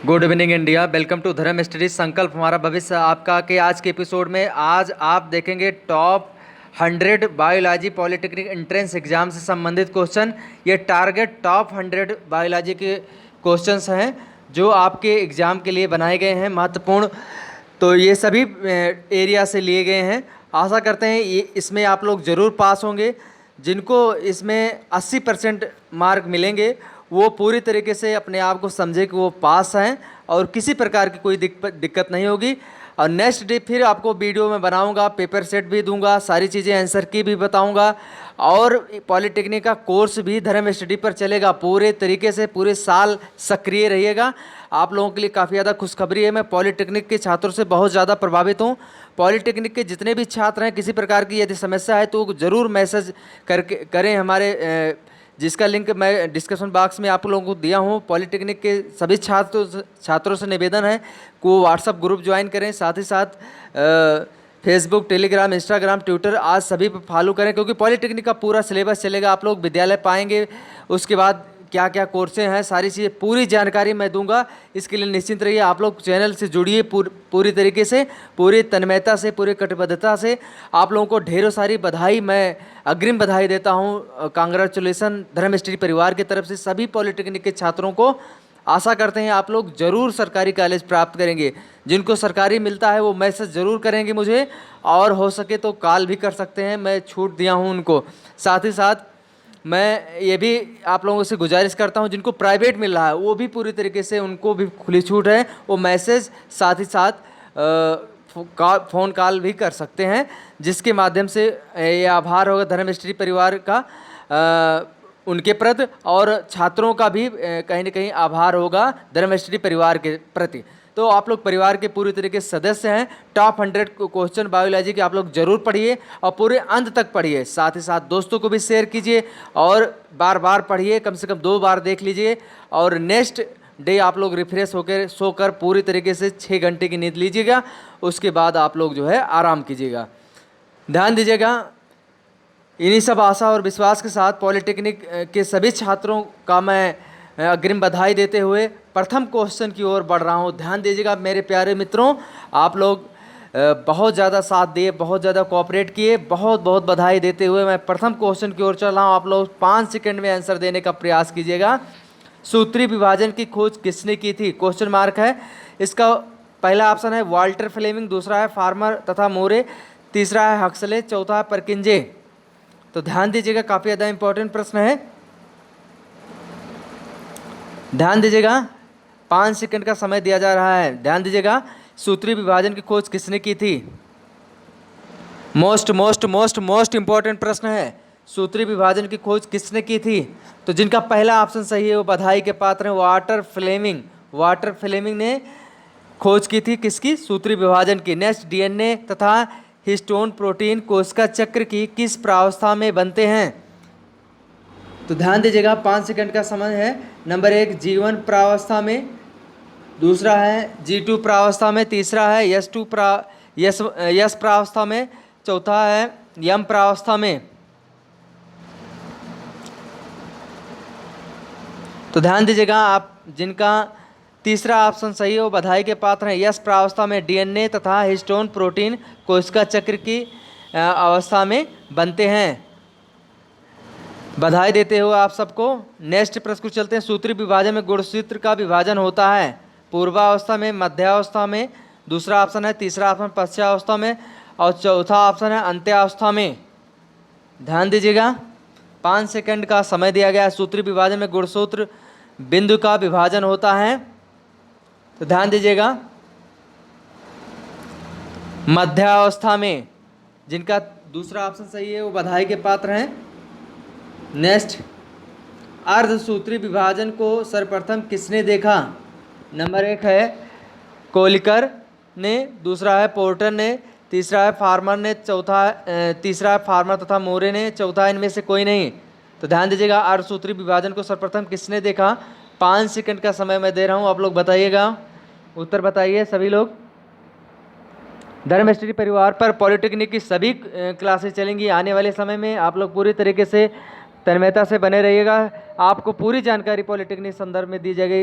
Good evening India. Welcome to Dharm studies संकल्प हमारा भविष्य आपका। के आज के एपिसोड में आज आप देखेंगे top 100 biology polytechnic entrance exam से संबंधित क्वेश्चन। ये टारगेट टॉप 100 बायोलॉजी के क्वेश्चंस हैं जो आपके एग्ज़ाम के लिए बनाए गए हैं, महत्वपूर्ण। तो ये सभी एरिया से लिए गए हैं। आशा करते हैं ये इसमें आप लोग ज़रूर पास होंगे। जिनको इसमें 80% मार्क मिलेंगे वो पूरी तरीके से अपने आप को समझे कि वो पास हैं और किसी प्रकार की कोई दिक्कत नहीं होगी। और नेक्स्ट डे फिर आपको वीडियो में बनाऊंगा, पेपर सेट भी दूंगा, सारी चीज़ें आंसर की भी बताऊंगा। और पॉलिटेक्निक का कोर्स भी धर्म स्टडी पर चलेगा पूरे तरीके से, पूरे साल सक्रिय रहिएगा। आप लोगों के लिए काफ़ी ज़्यादा खुशखबरी है। मैं पॉलिटेक्निक के छात्रों से बहुत ज़्यादा प्रभावित हूँ। पॉलिटेक्निक के जितने भी छात्र हैं, किसी प्रकार की यदि समस्या है तो ज़रूर मैसेज करके करें हमारे जिसका लिंक मैं डिस्क्रिप्शन बॉक्स में आप लोगों को दिया हूँ। पॉलिटेक्निक के सभी छात्रों से निवेदन है कि वो व्हाट्सअप ग्रुप ज्वाइन करें, साथ ही साथ फेसबुक, टेलीग्राम, इंस्टाग्राम, ट्विटर आज सभी पर फॉलो करें, क्योंकि पॉलिटेक्निक का पूरा सिलेबस चलेगा। आप लोग विद्यालय पाएंगे, उसके बाद क्या क्या कोर्सें हैं, सारी चीज़ें पूरी जानकारी मैं दूंगा। इसके लिए निश्चिंत रहिए। आप लोग चैनल से जुड़िए पूरी तरीके से, पूरी तन्मयता से, पूरी कटिबद्धता से। आप लोगों को ढेरों सारी बधाई, मैं अग्रिम बधाई देता हूँ। कांग्रेचुलेसन धर्म स्टडी परिवार की तरफ से सभी पॉलिटेक्निक के छात्रों को। आशा करते हैं आप लोग ज़रूर सरकारी कॉलेज प्राप्त करेंगे। जिनको सरकारी मिलता है वो मैसेज ज़रूर करेंगे मुझे, और हो सके तो कॉल भी कर सकते हैं, मैं छूट दिया हूँ उनको। साथ ही साथ मैं ये भी आप लोगों से गुजारिश करता हूँ जिनको प्राइवेट मिल रहा है वो भी पूरी तरीके से, उनको भी खुली छूट है। वो मैसेज साथ ही साथ फ़ोन कॉल भी कर सकते हैं, जिसके माध्यम से ये आभार होगा धर्म स्टडी परिवार का उनके प्रति, और छात्रों का भी कहीं ना कहीं आभार होगा धर्म स्टडी परिवार के प्रति। तो आप लोग परिवार के पूरी तरीके से सदस्य हैं। टॉप 100 क्वेश्चन बायोलॉजी के आप लोग जरूर पढ़िए और पूरे अंत तक पढ़िए। साथ ही साथ दोस्तों को भी शेयर कीजिए और बार बार पढ़िए, कम से कम 2 बार देख लीजिए। और नेक्स्ट डे आप लोग रिफ्रेश होकर सोकर पूरी तरीके से 6 घंटे की नींद लीजिएगा। उसके बाद आप लोग जो है आराम कीजिएगा। ध्यान दीजिएगा। इन्हीं सब आशा और विश्वास के साथ पॉलिटेक्निक के सभी छात्रों का मैं अग्रिम बधाई देते हुए प्रथम क्वेश्चन की ओर बढ़ रहा हूं। ध्यान दीजिएगा मेरे प्यारे मित्रों, आप लोग बहुत ज़्यादा साथ दिए, बहुत ज़्यादा कोऑपरेट किए, बहुत बहुत बधाई देते हुए मैं प्रथम क्वेश्चन की ओर चल रहा हूं। आप लोग 5 सेकंड में आंसर देने का प्रयास कीजिएगा। सूत्री विभाजन की खोज किसने की थी? क्वेश्चन मार्क है। इसका पहला ऑप्शन है वाल्टर फ्लेमिंग, दूसरा है फार्मर तथा मोरे, तीसरा है हक्सले, चौथा है परकिंजे। तो ध्यान दीजिएगा, काफ़ी ज़्यादा इंपॉर्टेंट प्रश्न है। ध्यान दीजिएगा, 5 सेकंड का समय दिया जा रहा है। ध्यान दीजिएगा, सूत्री विभाजन की खोज किसने की थी? Most most most most important प्रश्न है। सूत्री विभाजन की खोज किसने की थी? तो जिनका पहला ऑप्शन सही है वो बधाई के पात्र हैं, वाल्टर फ्लेमिंग। वाल्टर फ्लेमिंग ने खोज की थी किसकी? सूत्री विभाजन की। नेक्स्ट, डीएनए तथा हिस्टोन प्रोटीन कोशिका चक्र की किस प्रावस्था में बनते हैं? तो ध्यान दीजिएगा, 5 सेकंड का समय है। नंबर 1 G1 प्रावस्था में, दूसरा है G2 प्रावस्था में, तीसरा है यस प्रावस्था में, चौथा है यम प्रावस्था में। तो ध्यान दीजिएगा, आप जिनका तीसरा ऑप्शन सही है वो बधाई के पात्र हैं। यस प्रावस्था में डीएनए तथा हिस्टोन प्रोटीन कोशिका चक्र की अवस्था में बनते हैं। बधाई देते हुए आप सबको। नेक्स्ट प्रश्न को चलते हैं। सूत्री विभाजन में गुणसूत्र का विभाजन होता है पूर्वावस्था में, मध्यावस्था में, दूसरा ऑप्शन है, तीसरा ऑप्शन पश्चावस्था में, और चौथा ऑप्शन है अंत्यावस्था में। ध्यान दीजिएगा, 5 सेकंड का समय दिया गया है। सूत्री विभाजन में गुणसूत्र बिंदु का विभाजन होता है। तो ध्यान दीजिएगा, मध्यावस्था में। जिनका दूसरा ऑप्शन सही है वो बधाई के पात्र हैं। नेक्स्ट, अर्धसूत्री विभाजन को सर्वप्रथम किसने देखा? नंबर 1 है कोलिकर ने, दूसरा है पोर्टर ने, तीसरा है फार्मर ने, तीसरा है फार्मर तथा मोरे ने, चौथा इनमें से कोई नहीं। तो ध्यान दीजिएगा, अर्धसूत्री विभाजन को सर्वप्रथम किसने देखा? 5 सेकंड का समय मैं दे रहा हूँ, आप लोग बताइएगा, उत्तर बताइए सभी लोग। धर्म स्टडी परिवार पर पॉलिटेक्निक की सभी क्लासेस चलेंगी आने वाले समय में। आप लोग पूरी तरीके से तन्मयता से बने रहिएगा। आपको पूरी जानकारी पॉलिटेक्निक संदर्भ में दी जाएगी।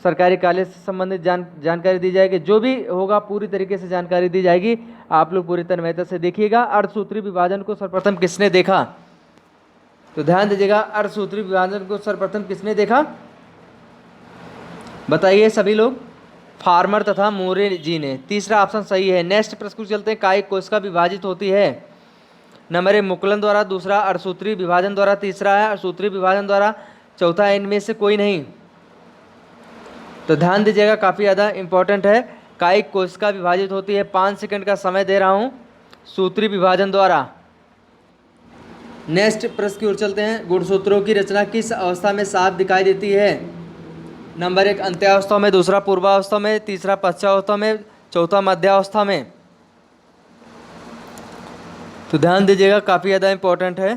सरकारी कॉलेज से संबंधित जानकारी दी जाएगी। जो भी होगा पूरी तरीके से जानकारी दी जाएगी, आप लोग पूरी तन्मयता से देखिएगा। अर्धसूत्री विभाजन को सर्वप्रथम किसने देखा? तो ध्यान दीजिएगा, अर्धसूत्री विभाजन को सर्वप्रथम किसने देखा बताइए सभी लोग? फार्मर तथा मोरे जी ने। तीसरा ऑप्शन सही है। नेक्स्ट प्रश्न चलते हैं, कायिक कोशिका विभाजित होती है? नंबर 1 मुकुलन द्वारा, दूसरा अर्धसूत्री विभाजन द्वारा, तीसरा है अर्धसूत्री विभाजन द्वारा, चौथा इनमें से कोई नहीं। तो ध्यान दीजिएगा, काफ़ी ज़्यादा इंपॉर्टेंट है। कायिक कोशिका विभाजित होती है, 5 सेकंड का समय दे रहा हूँ, सूत्री विभाजन द्वारा। नेक्स्ट प्रश्न की ओर चलते हैं, गुणसूत्रों की रचना किस अवस्था में साफ दिखाई देती है? नंबर 1 अंत्यावस्था में, दूसरा पूर्वावस्था में, तीसरा पश्चावस्था में, चौथा मध्यावस्था में। तो ध्यान दीजिएगा, काफ़ी ज़्यादा इंपॉर्टेंट है।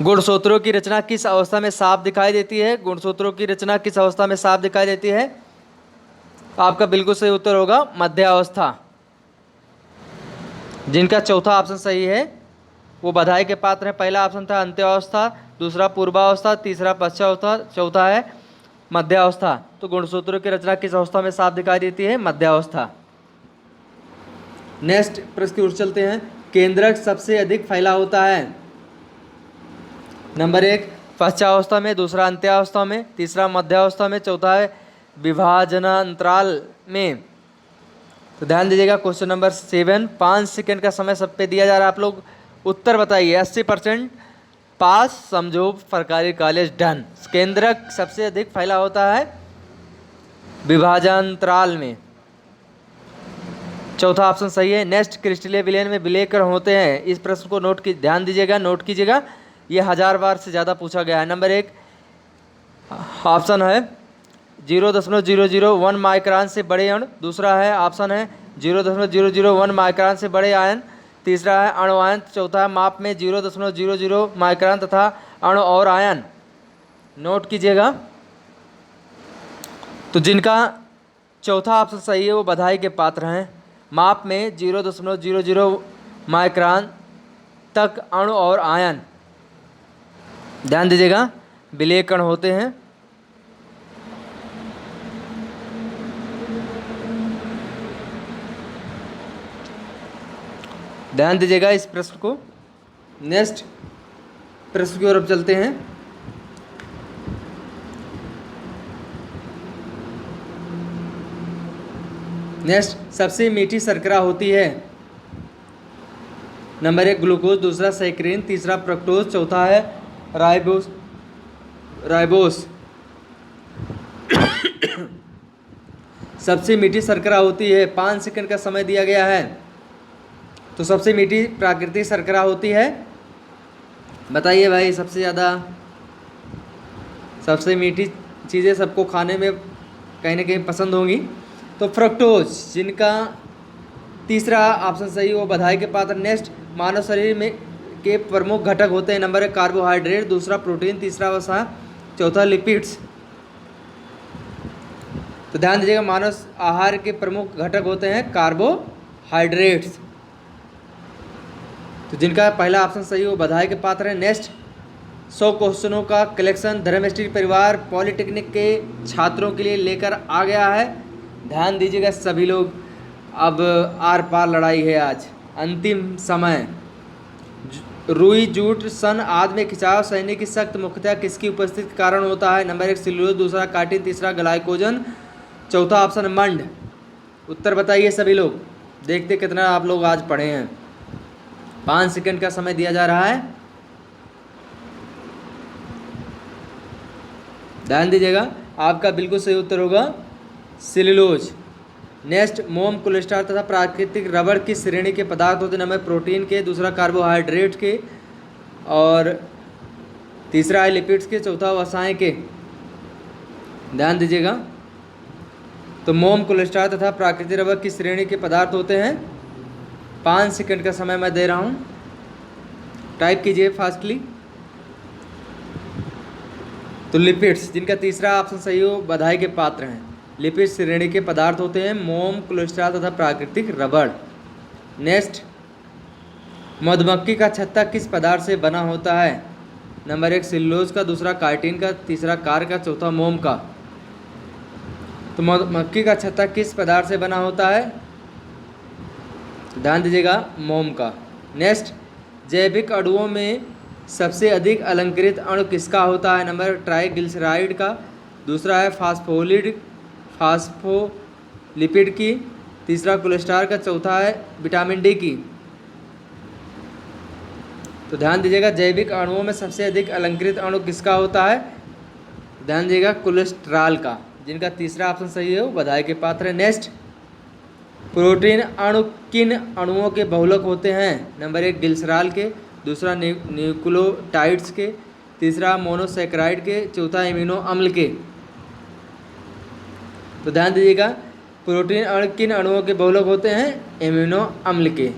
गुणसूत्रों की रचना किस अवस्था में साफ दिखाई देती है? गुणसूत्रों की रचना किस अवस्था में साफ दिखाई देती है? आपका बिल्कुल सही उत्तर होगा मध्यावस्था। जिनका चौथा ऑप्शन सही है वो बधाई के पात्र है। पहला ऑप्शन था अंत्यावस्था, दूसरा पूर्वावस्था, तीसरा पश्चावस्था, चौथा है मध्यावस्था। तो गुणसूत्रों की रचना किस अवस्था में साफ दिखाई देती है? मध्यावस्था। नेक्स्ट प्रश्न की ओर चलते हैं, केंद्रक सबसे अधिक फैला होता है? नंबर 1 पश्चावस्था में, दूसरा अंत्यावस्था में, तीसरा मध्यावस्था में, चौथा है विभाजनांतराल में। तो ध्यान दीजिएगा, क्वेश्चन नंबर 7, 5 सेकंड का समय सब पे दिया जा रहा है, आप लोग उत्तर बताइए। 80% पास, समझो सरकारी कॉलेज डन। केंद्रक सबसे अधिक फैला होता है विभाजनांतराल में, चौथा ऑप्शन सही है। नेक्स्ट क्रिस्टलीय विलयन में विलय कण होते हैं? इस प्रश्न को ध्यान दीजिएगा, नोट कीजिएगा, ये 1000 बार से ज़्यादा पूछा गया है। नंबर 1 ऑप्शन है 0.001 माइक्रोन से बड़े अणु, दूसरा है ऑप्शन है 0.001 माइक्रोन से बड़े आयन, तीसरा है अणु आयन, चौथा है माप में 0.00 माइक्रोन तथा अणु और आयन। नोट कीजिएगा। तो जिनका चौथा ऑप्शन सही है वो बधाई के पात्र हैं। माप में 0.00 माइक्रोन तक अणु और आयन, ध्यान दीजिएगा, विलय कण होते हैं। ध्यान दीजिएगा इस प्रश्न को। नेक्स्ट प्रश्न की ओर अब चलते हैं। नेक्स्ट सबसे मीठी शर्करा होती है? नंबर 1 ग्लूकोज, दूसरा सैकरीन, तीसरा फ्रक्टोज, चौथा है राइबोस। सबसे मीठी शर्करा होती है, 5 सेकंड का समय दिया गया है। तो सबसे मीठी प्राकृतिक शर्करा होती है, बताइए भाई। सबसे मीठी चीज़ें सबको खाने में कहीं ना कहीं पसंद होंगी। तो फ्रक्टोज, जिनका तीसरा ऑप्शन सही वो बधाई के पात्र। नेक्स्ट मानव शरीर में के प्रमुख घटक होते हैं? नंबर 1 कार्बोहाइड्रेट, दूसरा प्रोटीन, तीसरा वसा, चौथा लिपिड्स। तो ध्यान दीजिएगा, मानव आहार के प्रमुख घटक होते हैं कार्बोहाइड्रेट्स। तो जिनका पहला ऑप्शन सही वो बधाई के पात्र है। नेक्स्ट 100 क्वेश्चनों का कलेक्शन धर्म स्ट्रीट परिवार पॉलिटेक्निक के छात्रों के लिए लेकर आ गया है। ध्यान दीजिएगा सभी लोग, अब आर पार लड़ाई है आज, अंतिम समय। रुई, जूट, सन आदि में खिंचाव सहने की सख्त मुख्यतः किसकी उपस्थिति के कारण होता है? नंबर 1 सेल्यूलोज, दूसरा कार्टिन, तीसरा ग्लाइकोजन, चौथा ऑप्शन मंड। उत्तर बताइए सभी लोग, देखते कितना आप लोग आज पढ़े हैं। 5 सेकंड का समय दिया जा रहा है, ध्यान दीजिएगा। आपका बिल्कुल सही उत्तर होगा सेल्यूलोज। नेक्स्ट मोम, कोलेस्ट्रॉल तथा प्राकृतिक रबड़ किस श्रेणी के पदार्थ होते हैं? नंबर प्रोटीन के, दूसरा कार्बोहाइड्रेट के, और तीसरा है लिपिड्स के, चौथा वसाएं के। ध्यान दीजिएगा। तो मोम, कोलेस्ट्रॉल तथा प्राकृतिक रबड़ किस श्रेणी के पदार्थ होते हैं? 5 सेकंड का समय मैं दे रहा हूँ, टाइप कीजिए फास्टली। तो लिपिड्स, जिनका तीसरा ऑप्शन सही हो बधाई के पात्र हैं। लिपिड श्रेणी के पदार्थ होते हैं मोम, कोलेस्ट्रॉल तथा प्राकृतिक रबड़। नेक्स्ट मधुमक्खी का छत्ता किस पदार्थ से बना होता है? नंबर 1 सिल्लोज का, दूसरा काइटिन का, तीसरा कार का, चौथा मोम का। तो मक्की का छत्ता किस पदार्थ से बना होता है? ध्यान दीजिएगा, मोम का। नेक्स्ट, जैविक अणुओं में सबसे अधिक अलंकृत अणु किसका होता है? नंबर ट्राइग्लिसराइड का, दूसरा है फास्फोलिपिड की, तीसरा कोलेस्ट्रॉल का, चौथा है विटामिन डी की। तो ध्यान दीजिएगा, जैविक अणुओं में सबसे अधिक अलंकृत अणु किसका होता है? ध्यान दीजिएगा, कोलेस्ट्रॉल का। जिनका तीसरा ऑप्शन सही है वो बधाई के पात्र है। नेक्स्ट, प्रोटीन अणु किन अणुओं के बहुलक होते हैं? नंबर 1 ग्लिसरॉल के, दूसरा न्यूक्लियोटाइड्स के, तीसरा मोनोसैकेराइड के, चौथा एमिनो अम्ल के। तो ध्यान दीजिएगा, प्रोटीन अणु किन अणुओं के बहुलक होते हैं? एमिनो अम्ल के।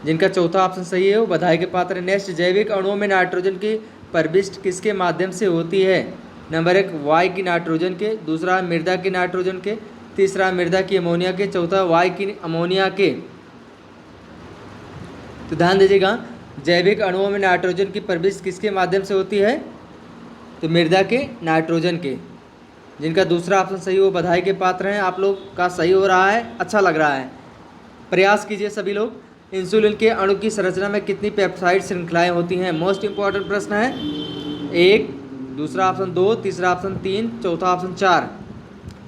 जिनका चौथा ऑप्शन सही है वो बधाई के पात्र है। नेक्स्ट, जैविक अणुओं में नाइट्रोजन की प्रविष्टि किसके माध्यम से होती है? नंबर 1 वायु की नाइट्रोजन के, दूसरा मृदा की नाइट्रोजन के, तीसरा मृदा की अमोनिया के, चौथा वायु की अमोनिया के। तो ध्यान दीजिएगा, जैविक अणुओं में नाइट्रोजन की प्रविष्टि किसके माध्यम से होती है? तो मृदा के नाइट्रोजन के। जिनका दूसरा ऑप्शन सही वो बधाई के पात्र हैं। आप लोग का सही हो रहा है, अच्छा लग रहा है। प्रयास कीजिए सभी लोग। इंसुलिन के अणु की संरचना में कितनी पेप्टाइड श्रृंखलाएं होती हैं? मोस्ट इंपॉर्टेंट प्रश्न है। 1, दूसरा ऑप्शन 2, तीसरा ऑप्शन 3, चौथा ऑप्शन 4।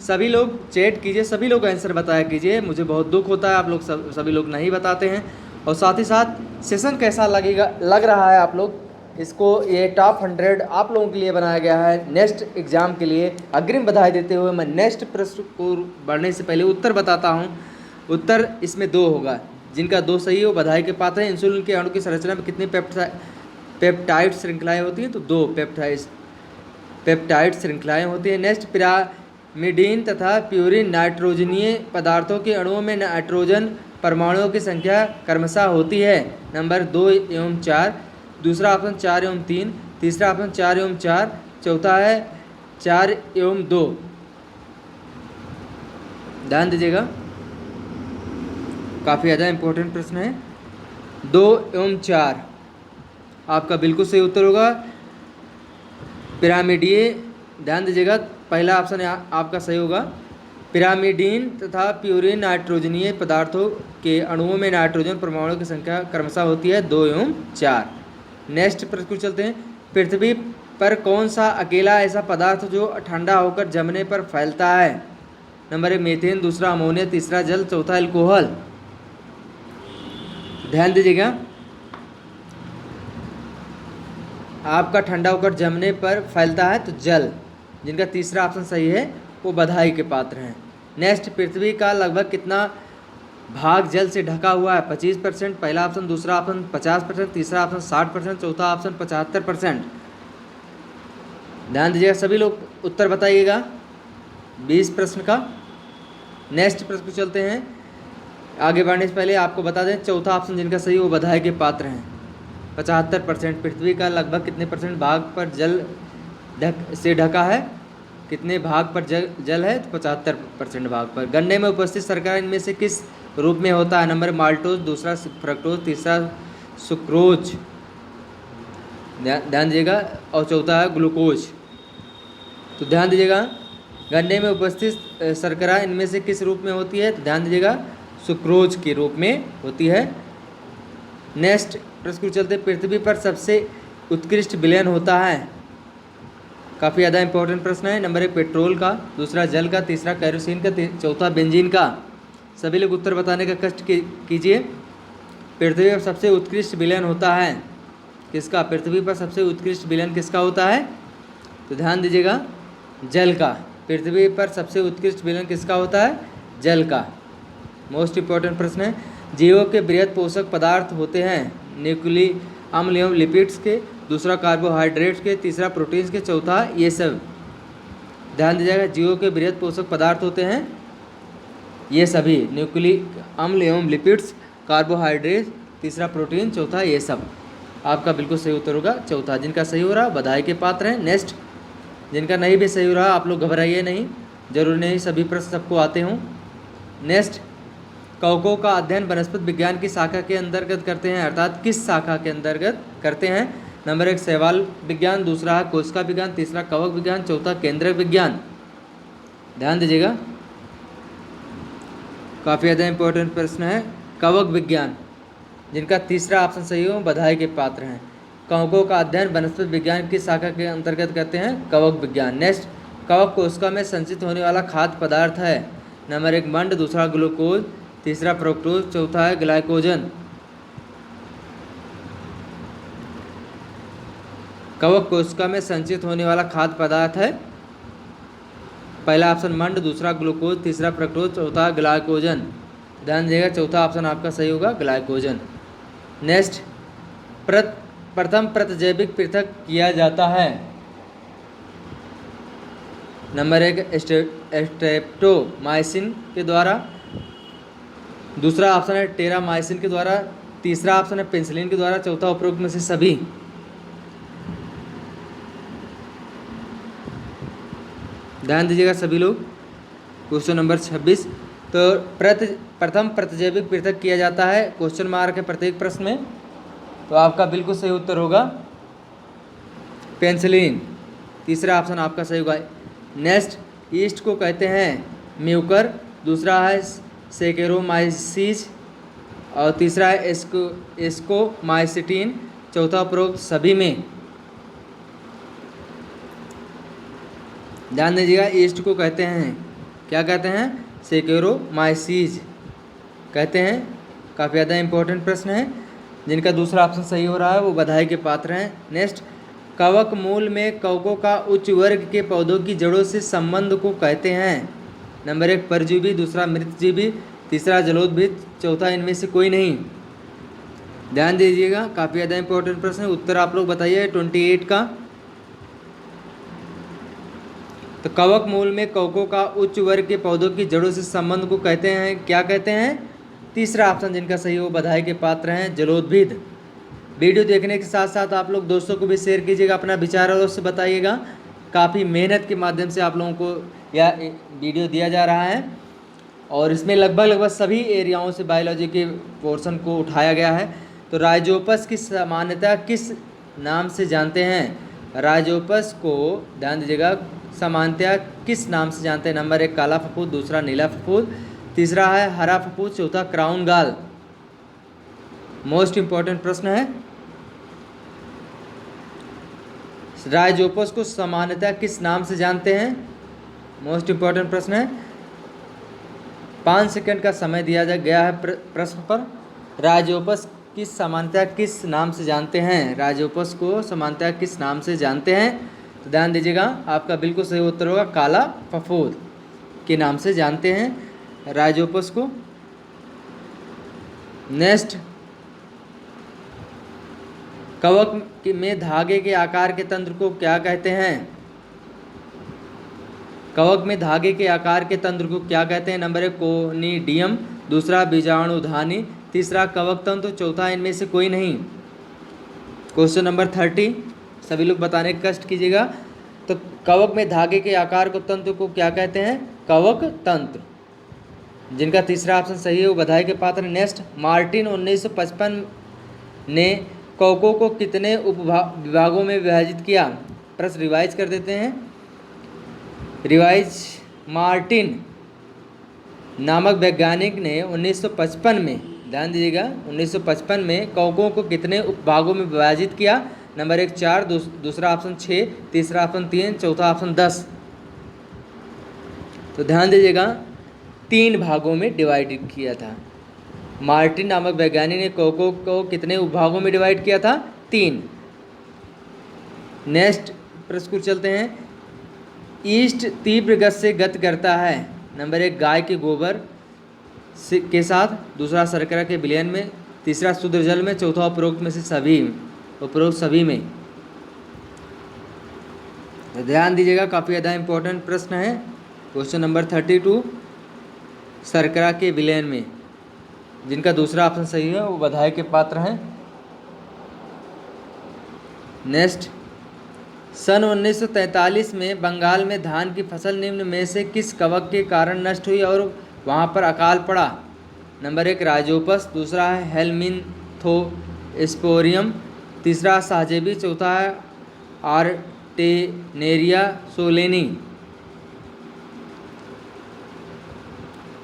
सभी लोग चैट कीजिए, सभी लोग आंसर बताया कीजिए। मुझे बहुत दुख होता है आप लोग सभी लोग नहीं बताते हैं। और साथ ही साथ सेशन कैसा लग रहा है आप लोग इसको, ये टॉप 100 आप लोगों के लिए बनाया गया है नेक्स्ट एग्ज़ाम के लिए। अग्रिम बधाई देते हुए मैं नेक्स्ट प्रश्न को बढ़ने से पहले उत्तर बताता हूँ। उत्तर इसमें 2 होगा। जिनका 2 सही हो बधाई के पात्र हैं। इंसुलिन के अणु की संरचना में कितनी पेप्टाइड श्रृंखलाएं होती हैं? तो 2 पेप्टाइड श्रृंखलाएं होती हैं। नेक्स्ट, पिरामिडीन तथा प्यूरिन नाइट्रोजनीय पदार्थों के अणुओं में नाइट्रोजन परमाणुओं की संख्या क्रमशः होती है। नंबर 2 एवं 4, दूसरा ऑप्शन 4 एवं 3, तीसरा ऑप्शन 4 एवं 4, चौथा है 4 एवं 2। ध्यान दीजिएगा, काफ़ी ज़्यादा इंपॉर्टेंट प्रश्न है। 2 एवं 4 आपका बिल्कुल सही उत्तर होगा। पिरामिडीय, ध्यान दीजिएगा, पहला ऑप्शन आपका सही होगा। पिरामिडीन तथा प्यूरिन नाइट्रोजनीय पदार्थों के अणुओं में नाइट्रोजन परमाणुओं की संख्या क्रमशः होती है 2 एवं 4। नेक्स्ट प्रश्न को चलते हैं। पृथ्वी पर कौन सा अकेला ऐसा पदार्थ जो ठंडा होकर जमने पर फैलता है? नंबर 1 मीथेन, दूसरा अमोनिया, तीसरा जल, चौथा अल्कोहल। ध्यान दीजिएगा, आपका ठंडा होकर जमने पर फैलता है तो जल। जिनका तीसरा ऑप्शन सही है वो बधाई के पात्र हैं। नेक्स्ट, पृथ्वी का लगभग कितना भाग जल से ढका हुआ है? 25%, पहला ऑप्शन, दूसरा ऑप्शन 50%, तीसरा ऑप्शन 60%, चौथा ऑप्शन 75%। ध्यान दीजिएगा, सभी लोग उत्तर बताइएगा 20 प्रश्न का। नेक्स्ट प्रश्न को चलते हैं। आगे बढ़ने से पहले आपको बता दें, चौथा ऑप्शन जिनका सही वो बधाई के पात्र हैं। 75%, पृथ्वी का लगभग कितने परसेंट भाग पर जल से ढका है? कितने भाग पर जल है? तो 75% भाग पर। गन्ने में उपस्थित शर्करा इनमें से किस रूप में होता है? नंबर माल्टोज, दूसरा फ्रक्टोज, तीसरा सुक्रोज, ध्यान दीजिएगा, और चौथा है ग्लूकोज। तो ध्यान दीजिएगा, गन्ने में उपस्थित शर्करा इनमें से किस रूप में होती है? तो ध्यान दीजिएगा, सुक्रोज के रूप में होती है। नेक्स्ट प्रश्न को चलते, पृथ्वी पर सबसे उत्कृष्ट विलयन होता है? काफ़ी ज़्यादा इंपॉर्टेंट प्रश्न है। नंबर 1 पेट्रोल का, दूसरा जल का, तीसरा कैरोसिन का, चौथा बेंजीन का। सभी लोग उत्तर बताने का कष्ट कीजिए। पृथ्वी पर सबसे उत्कृष्ट विलयन होता है किसका? पृथ्वी पर सबसे उत्कृष्ट विलयन किसका होता है? तो ध्यान दीजिएगा, जल का। पृथ्वी पर सबसे उत्कृष्ट विलयन किसका होता है? जल का। मोस्ट इंपॉर्टेंट प्रश्न है। जीवों के बृहद पोषक पदार्थ होते हैं? न्यूक्लिक अम्ल एवं लिपिड्स के, दूसरा कार्बोहाइड्रेट्स के, तीसरा प्रोटीन्स के, चौथा ये सब। ध्यान दीजिएगा, जीवों के बृहद पोषक पदार्थ होते हैं ये सभी, न्यूक्लिक अम्ल एवं लिपिड्स, कार्बोहाइड्रेट, तीसरा प्रोटीन, चौथा ये सब। आपका बिल्कुल सही उत्तर होगा चौथा। जिनका सही हो रहा बधाई के पात्र हैं। नेक्स्ट, जिनका नहीं भी सही हो रहा आप लोग घबराइए नहीं, जरूरी नहीं सभी प्रश्न सबको आते हों। नेक्स्ट, कवकों का अध्ययन वनस्पति विज्ञान की शाखा के अंतर्गत करते हैं, अर्थात किस शाखा के अंतर्गत करते हैं? नंबर 1 शैवाल विज्ञान, दूसरा है कोशिका विज्ञान, तीसरा कवक विज्ञान, चौथा केंद्रक विज्ञान। ध्यान दीजिएगा, काफ़ी ज़्यादा इंपॉर्टेंट प्रश्न है। कवक विज्ञान, जिनका तीसरा ऑप्शन सही हो बधाई के पात्र हैं। कवकों का अध्ययन वनस्पति विज्ञान की शाखा के अंतर्गत करते हैं कवक विज्ञान। नेक्स्ट, कवक कोशिका में संचित होने वाला खाद्य पदार्थ है। नंबर 1 मंड, दूसरा ग्लूकोज, तीसरा फ्रुक्टोज, चौथा है ग्लाइकोजन। कवक कोशिका में संचित होने वाला खाद्य पदार्थ है, पहला ऑप्शन मंड, दूसरा ग्लूकोज, तीसरा फ्रुक्टोज, चौथा ग्लाइकोजन। ध्यान दीजिएगा, चौथा ऑप्शन आपका सही होगा ग्लाइकोजन। नेक्स्ट, प्रथम प्रतिजैविक पृथक किया जाता है। नंबर 1 स्ट्रेप्टोमाइसिन के द्वारा, दूसरा ऑप्शन है टेरामाइसिन के द्वारा, तीसरा ऑप्शन है पेनिसिलिन के द्वारा, चौथा उपरोक्त में से सभी। ध्यान दीजिएगा सभी लोग। क्वेश्चन नंबर 26, तो प्रथम प्रतिजैविक पृथक किया जाता है, क्वेश्चन मार्क है प्रत्येक प्रश्न में, तो आपका बिल्कुल सही उत्तर होगा पेनिसिलिन। तीसरा ऑप्शन आपका सही होगा। नेक्स्ट, ईस्ट को कहते हैं म्यूकर, दूसरा है सेकेरोमाइसिस और तीसरा है एस्कोमाइसिटीन, चौथा उपरोक्त सभी में। ध्यान दीजिएगा, ईस्ट को कहते हैं, क्या कहते हैं, सेकेरोमाइसिस कहते हैं। काफ़ी ज़्यादा इंपॉर्टेंट प्रश्न है, जिनका दूसरा ऑप्शन सही हो रहा है वो बधाई के पात्र हैं। नेक्स्ट, कवक मूल में कवकों का उच्च वर्ग के पौधों की जड़ों से संबंध को कहते हैं। नंबर 1 परजीवी, दूसरा मृतजीवी, तीसरा जलोदभिद, चौथा इनमें से कोई नहीं। ध्यान दीजिएगा, काफ़ी ज़्यादा इंपॉर्टेंट प्रश्न है। उत्तर आप लोग बताइए 28 का। तो कवक मूल में कवकों का उच्च वर्ग के पौधों की जड़ों से संबंध को कहते हैं, क्या कहते हैं, तीसरा ऑप्शन जिनका सही हो बधाई के पात्र हैं जलोदभिद। वीडियो देखने के साथ साथ आप लोग दोस्तों को भी शेयर कीजिएगा, अपना विचार और उससे बताइएगा। काफ़ी मेहनत के माध्यम से आप लोगों को यह वीडियो दिया जा रहा है और इसमें लगभग सभी एरियाओं से बायोलॉजी के पोर्शन को उठाया गया है। तो राइजोपस की सामान्यता किस नाम से जानते हैं? राइजोपस को ध्यान दीजिएगा, सामान्यतया किस नाम से जानते हैं? नंबर 1 काला फफूद, दूसरा नीला फफूद, तीसरा है हरा फफूद, चौथा क्राउन गाल। मोस्ट इंपॉर्टेंट प्रश्न है, राइजोपस को सामान्यतः किस नाम से जानते हैं? मोस्ट इंपॉर्टेंट प्रश्न है। 5 सेकंड का समय दिया गया है प्रश्न पर। राइजोपस की सामान्यतः किस नाम से जानते हैं? राइजोपस को सामान्यतः किस नाम से जानते हैं? तो ध्यान दीजिएगा, आपका बिल्कुल सही उत्तर होगा काला फफूद के नाम से जानते हैं राइजोपस को। नेक्स्ट, कवक में धागे के आकार के तंत्र को क्या कहते हैं? कवक में धागे के आकार के तंत्र को क्या कहते हैं? नंबर 1 कोनिडियम, दूसरा बीजाणुधानी, तीसरा कवक तंत्र, चौथा इनमें से कोई नहीं। क्वेश्चन नंबर 30, सभी लोग बताने का कष्ट कीजिएगा। तो कवक में धागे के आकार को तंत्र को क्या कहते हैं? कवक तंत्र। जिनका तीसरा ऑप्शन सही है वो बधाई के पात्र। नेक्स्ट, मार्टिन 1955 ने कवकों को कितने उपविभागों में विभाजित किया? प्रश्न रिवाइज कर देते हैं। रिवाइज, मार्टिन नामक वैज्ञानिक ने 1955 में, ध्यान दीजिएगा, 1955 में कवकों को कितने उपभागों में विभाजित किया? नंबर 1 4, दूसरा ऑप्शन 6, तीसरा ऑप्शन 3, चौथा ऑप्शन 10। तो ध्यान दीजिएगा, 3 भागों में डिवाइड किया था। मार्टिन नामक वैज्ञानिक ने कवकों को कितने उपभागों में डिवाइड किया था? 3। नेक्स्ट प्रश्न को चलते हैं। ईस्ट तीव्र गति से गति करता है। नंबर 1 गाय के गोबर के साथ, दूसरा शर्करा के विलयन में, तीसरा शुद्ध जल में, चौथा उपरोक्त में से सभी, उपरोक्त सभी में। तो ध्यान दीजिएगा, काफ़ी ज़्यादा इंपॉर्टेंट प्रश्न है। क्वेश्चन नंबर 32, शर्करा के विलयन में, जिनका दूसरा ऑप्शन सही है वो बधाई के पात्र हैं। नेक्स्ट, सन 1943 में बंगाल में धान की फसल निम्न में से किस कवक के कारण नष्ट हुई और वहां पर अकाल पड़ा? नंबर 1 राइजोपस, दूसरा है हेलमिन्थोस्पोरियम, तीसरा साजेबी, चौथा है आर्टेनेरिया सोलेनी।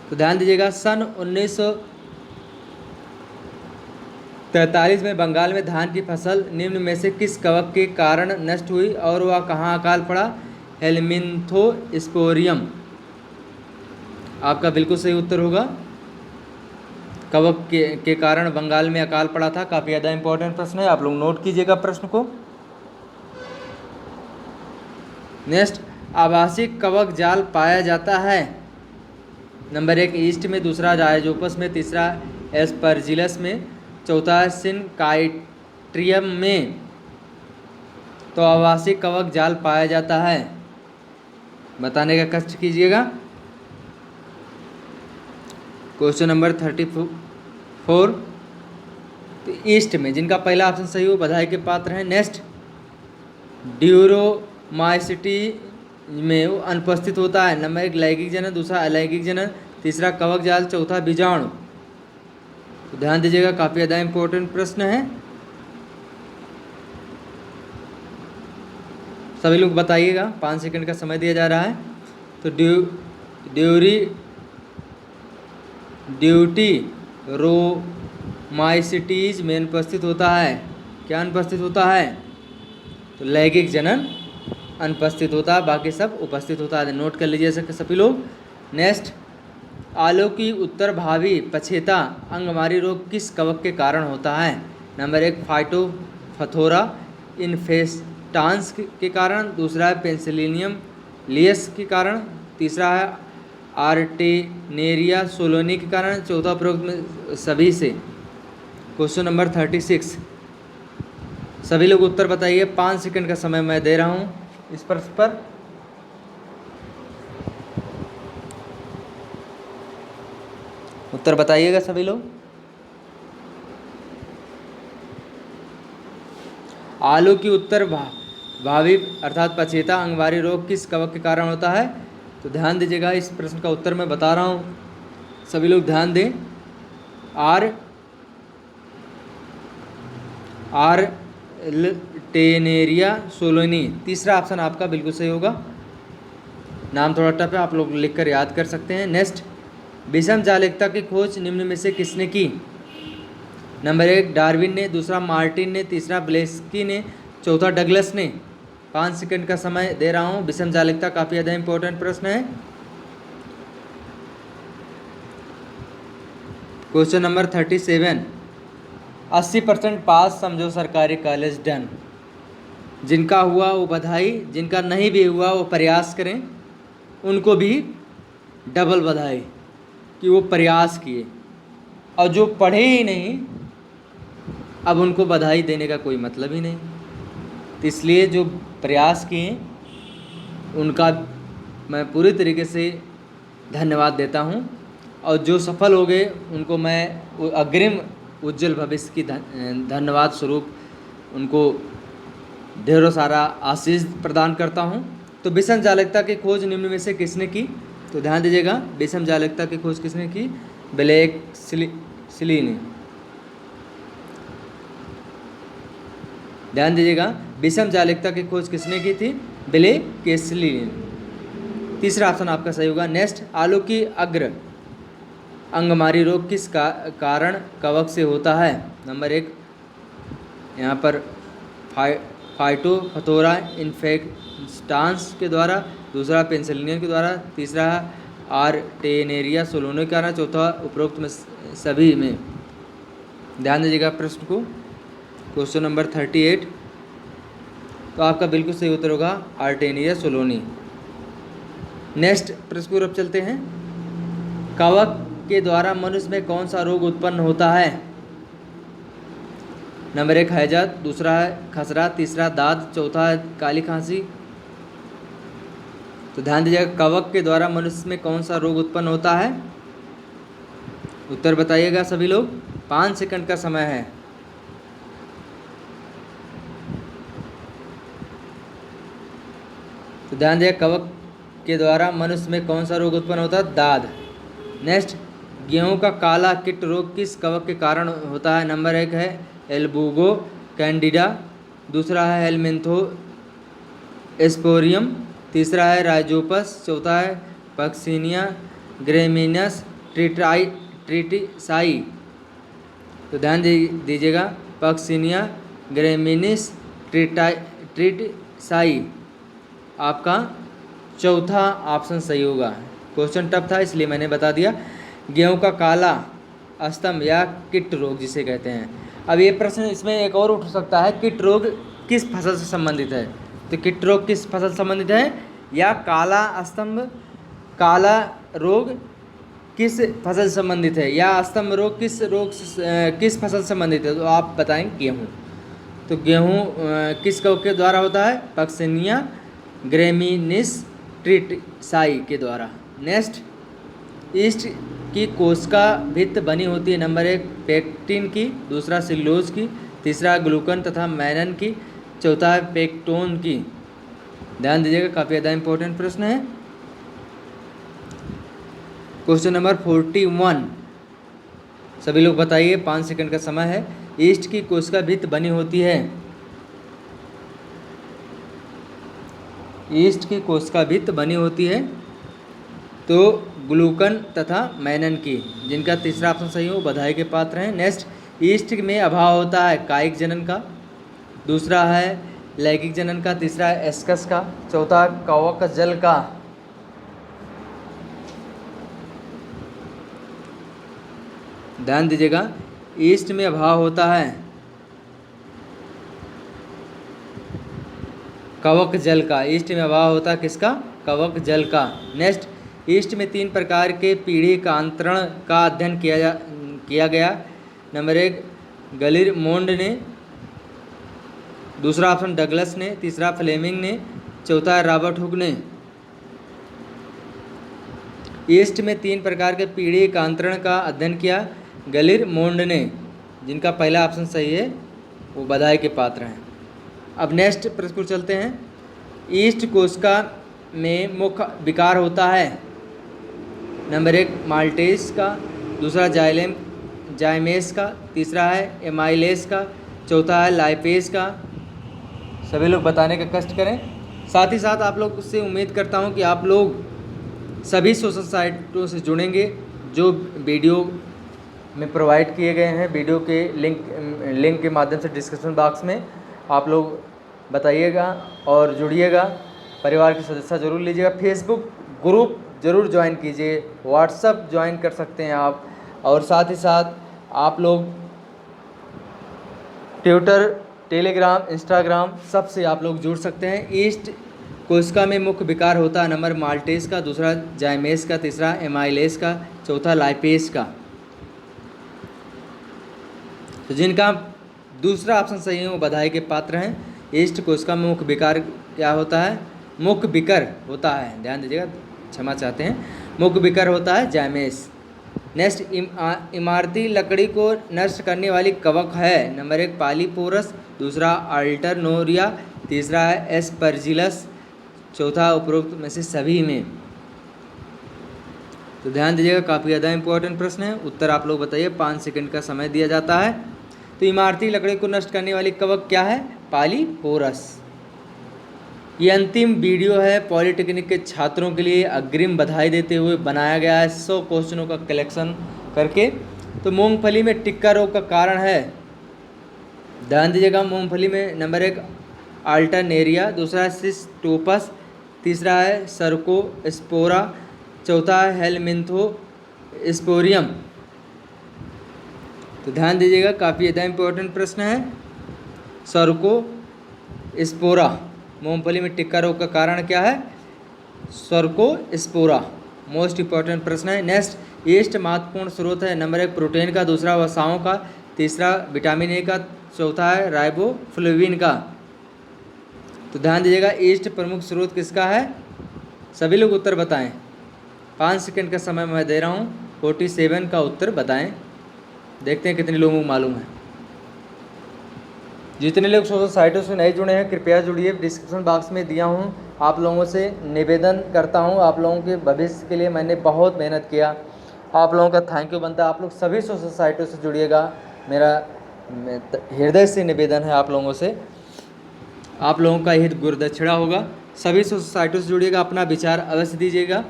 तो ध्यान दीजिएगा, सन 1943 में बंगाल में धान की फसल निम्न में से किस कवक के कारण नष्ट हुई और वह कहाँ अकाल पड़ा? हेलमिन्थोस्पोरियम आपका बिल्कुल सही उत्तर होगा। कवक के कारण बंगाल में अकाल पड़ा था। काफ़ी ज़्यादा इंपॉर्टेंट प्रश्न है, आप लोग नोट कीजिएगा प्रश्न को। नेक्स्ट, आवासीय कवक जाल पाया जाता है। नंबर 1 ईस्ट में, दूसरा राइजोपस में, तीसरा एस्परजिलस में, चौथा सिनकाइट्रियम में। तो आवासीय कवक जाल पाया जाता है, बताने का कष्ट कीजिएगा। क्वेश्चन नंबर 34, तो ईस्ट में, जिनका पहला ऑप्शन सही हो बधाई के पात्र हैं। नेक्स्ट, ड्यूरोमाइसिटी में वो अनुपस्थित होता है। नंबर 1 लैंगिक जनन, दूसरा अलैंगिक जनन, तीसरा कवक जाल, चौथा बीजाणु। तो ध्यान दीजिएगा, काफ़ी ज़्यादा इंपॉर्टेंट प्रश्न है। सभी लोग बताइएगा, 5 सेकंड का समय दिया जा रहा है। तो ड्यूटीरोमाइसिटीज में अनुपस्थित होता है। क्या अनुपस्थित होता है? तो लैंगिक जनन अनुपस्थित होता है, बाकी सब उपस्थित होता है। नोट कर लीजिए सभी लोग। नेक्स्ट, आलू की उत्तर भावी पछेता अंगमारी रोग किस कवक के कारण होता है? नंबर 1 फाइटोफथोरा इन्फेस्टांस के कारण, दूसरा है पेंसिलिनियम लियस के कारण, तीसरा है आर्टेनेरिया सोलोनी के कारण, चौथा उपरोक्त में सभी से। क्वेश्चन नंबर 36, सभी लोग उत्तर बताइए। 5 सेकंड का समय मैं दे रहा हूँ इस प्रश्न पर। उत्तर बताइएगा सभी लोग। आलू की उत्तर भावी अर्थात पछेता अंगमारी रोग किस कवक के कारण होता है? तो ध्यान दीजिएगा, इस प्रश्न का उत्तर मैं बता रहा हूँ, सभी लोग ध्यान दें। आर्टेनेरिया सोलोनी, तीसरा ऑप्शन आपका बिल्कुल सही होगा। नाम थोड़ा टफ है, आप लोग लिखकर याद कर सकते हैं। नेक्स्ट, विषम जालिकता की खोज निम्न में से किसने की? नंबर 1 डार्विन ने, दूसरा मार्टिन ने, तीसरा ब्लेस्की ने, चौथा डगलस ने। 5 सेकंड का समय दे रहा हूँ। विषम जालिकता काफ़ी ज़्यादा इंपॉर्टेंट प्रश्न है। क्वेश्चन नंबर 37, 80% पास समझो सरकारी कॉलेज डन। जिनका हुआ वो बधाई, जिनका नहीं भी हुआ वो प्रयास करें, उनको भी डबल बधाई कि वो प्रयास किए। और जो पढ़े ही नहीं, अब उनको बधाई देने का कोई मतलब ही नहीं। तो इसलिए जो प्रयास किए उनका मैं पूरी तरीके से धन्यवाद देता हूं, और जो सफल हो गए उनको मैं अग्रिम उज्जवल भविष्य की धन्यवाद स्वरूप उनको ढेरों सारा आशीष प्रदान करता हूं। तो विषम जालिकता की खोज निम्न में से किसने की? तो ध्यान दीजिएगा, विषम जालिकता की खोज किसने की? ब्लेक्सली ने। ध्यान दीजिएगा, विषम जालिकता की खोज किसने की थी? ब्लेक्सली ने। तीसरा ऑप्शन आपका सही होगा। नेक्स्ट, आलू की अग्र अंगमारी रोग किस कारण कवक से होता है? नंबर 1 यहाँ पर फाइटोफथोरा इन्फेक्टांस के द्वारा, दूसरा पेंसिलिनियम के द्वारा, तीसरा आर्टेनेरिया सोलोनी के कारण, चौथा उपरोक्त में सभी में। ध्यान दीजिएगा प्रश्न को। क्वेश्चन नंबर 38, तो आपका बिल्कुल सही उत्तर होगा आर्टेनेरिया सोलोनी। नेक्स्ट प्रश्न की तरफ चलते हैं। कवक के द्वारा मनुष्य में कौन सा रोग उत्पन्न होता है? नंबर 1 हैजा, दूसरा है खसरा, तीसरा दाद, चौथा है काली खांसी। तो ध्यान दीजिएगा, कवक के द्वारा मनुष्य में कौन सा रोग उत्पन्न होता है? उत्तर बताइएगा सभी लोग। 5 सेकंड का समय है। तो ध्यान दीजिए, कवक के द्वारा मनुष्य में कौन सा रोग उत्पन्न होता है? दाद। नेक्स्ट, गेहूं का काला कीट रोग किस कवक के कारण होता है? नंबर 1 है एल्बुगो, कैंडिडा, दूसरा है हेलमिंथो एस्पोरियम, तीसरा है राइजोपस, चौथा है पक्सिनिया ग्रेमिनस ट्रिटिसाई। तो ध्यान दीजिएगा, पक्सिनिया ग्रेमिनिस ट्रिटिसाई आपका चौथा ऑप्शन सही होगा। क्वेश्चन टफ था इसलिए मैंने बता दिया। गेहूं का काला स्तंभ या कीट रोग जिसे कहते हैं। अब ये प्रश्न इसमें एक और उठ सकता है, कीट रोग किस फसल से संबंधित है? तो कीट रोग किस फसल से संबंधित है, या काला स्तंभ काला रोग किस फसल से संबंधित है, या स्तंभ रोग किस फसल से संबंधित है? तो आप बताएं गेहूँ। तो गेहूँ किस कवक के द्वारा होता है? पक्सिनिया ग्रेमिनिस ट्रिटिसाई के द्वारा। नेक्स्ट, ईस्ट की कोशिका भित्त बनी होती है नंबर 1 पेक्टिन की, दूसरा सेल्यूलोज की, तीसरा ग्लूकन तथा मैनन की, चौथा है पेक्टोन की। ध्यान दीजिएगा, काफ़ी ज़्यादा इंपॉर्टेंट प्रश्न है। क्वेश्चन नंबर 41, सभी लोग बताइए, 5 सेकंड का समय है। ईस्ट की कोशिका भित्त बनी होती है, ईस्ट की कोशिका भित्त बनी होती है तो ग्लूकन तथा मैनन की, जिनका तीसरा ऑप्शन सही हो बधाई के पात्र हैं। नेक्स्ट, ईस्ट में अभाव होता है कायिक जनन का, दूसरा है लैंगिक जनन का, तीसरा है एस्कस का, चौथा कवक जल का। ध्यान दीजिएगा, ईस्ट में अभाव होता है कवक जल का, ईस्ट में अभाव होता है किसका? कवक जल का। नेक्स्ट, ईस्ट में 3 प्रकार के पीढ़ी का अंतरण का अध्ययन किया गया। नंबर 1 गलिरमोंड ने, दूसरा ऑप्शन डगलस ने, तीसरा फ्लेमिंग ने, चौथा रॉबर्ट हुक ने। ईस्ट में 3 प्रकार के पीढ़ी का अंतरण का अध्ययन किया गलिरमोंड ने, जिनका पहला ऑप्शन सही है, वो बधाई के पात्र हैं। अब नेक्स्ट प्रश्न को चलते हैं। ईस्ट कोशिका में मुख्य विकार होता है नंबर 1 माल्टेस का, दूसरा जाइमेस का, तीसरा है एमाइलेस का, चौथा है लाइपेस का। सभी लोग बताने का कष्ट करें। साथ ही साथ आप लोग से उम्मीद करता हूं कि आप लोग सभी सोशल साइटों से जुड़ेंगे जो वीडियो में प्रोवाइड किए गए हैं। वीडियो के लिंक के माध्यम से डिस्क्रिप्शन बॉक्स में आप लोग बताइएगा और जुड़िएगा, परिवार की सदस्यता जरूर लीजिएगा। फेसबुक ग्रुप ज़रूर ज्वाइन कीजिए, व्हाट्सएप ज्वाइन कर सकते हैं आप, और साथ ही साथ आप लोग ट्विटर, टेलीग्राम, इंस्टाग्राम सबसे आप लोग जुड़ सकते हैं। ईस्ट कोशिका में मुख्य विकार होता है नंबर माल्टेस का, दूसरा जाइमेस का, तीसरा एमाइलेस का, चौथा लाइपेस का। तो जिनका दूसरा ऑप्शन सही है वो बधाई के पात्र हैं। ईस्ट कोशिका में मुख्य विकार क्या होता है? मुख्य विकर होता है, ध्यान दीजिएगा, क्षमा चाहते हैं, मुख्य विकर होता है जाइमेस। नेक्स्ट, इमारती लकड़ी को नष्ट करने वाली कवक है नंबर 1 पॉलीपोरस, दूसरा अल्टरनोरिया, तीसरा है एस्परजिलस, चौथा उपरोक्त में से सभी में। तो ध्यान दीजिएगा, काफ़ी ज़्यादा इंपॉर्टेंट प्रश्न है। उत्तर आप लोग बताइए, 5 सेकंड का समय दिया जाता है। तो इमारती लकड़ी को नष्ट करने वाली कवक क्या है? पॉलीपोरस। ये अंतिम वीडियो है पॉलिटेक्निक के छात्रों के लिए अग्रिम बधाई देते हुए बनाया गया है 100 क्वेश्चनों का कलेक्शन करके। तो मूंगफली में टिक्का रोग का कारण है, ध्यान दीजिएगा, मूंगफली में नंबर 1 अल्टरनेरिया, दूसरा है सिस्टोपस, तीसरा है सर्कोस्पोरा, चौथा है हेलमिंथो स्पोरियम। तो ध्यान दीजिएगा, काफ़ी ज़्यादा इंपॉर्टेंट प्रश्न है। सर्कोस्पोरा, मूंगफली में टिक्का रोग का कारण क्या है? सर्कोस्पोरा, मोस्ट इंपॉर्टेंट प्रश्न है। नेक्स्ट, ईस्ट महत्वपूर्ण स्रोत है नंबर 1 प्रोटीन का, दूसरा वसाओं का, तीसरा विटामिन ए का, चौथा है राइबोफ्लेविन का। तो ध्यान दीजिएगा, ईस्ट प्रमुख स्रोत किसका है? सभी लोग उत्तर बताएं। 5 सेकंड का समय मैं दे रहा हूं। 47 का उत्तर बताएं, देखते हैं कितने लोगों को मालूम है। जितने लोग सोशल साइटों से नहीं जुड़े हैं कृपया जुड़िए, डिस्क्रिप्शन बॉक्स में दिया हूं। आप लोगों से निवेदन करता हूं, आप लोगों के भविष्य के लिए मैंने बहुत मेहनत किया, आप लोगों का थैंक यू बनता है। आप लोग सभी सोशल साइटों से जुड़िएगा, मेरा हृदय से निवेदन है आप लोगों से, आप लोगों का हित गुरुदक्षिणा होगा। सभी सोसाइटियों से जुड़िएगा, अपना विचार अवश्य दीजिएगा।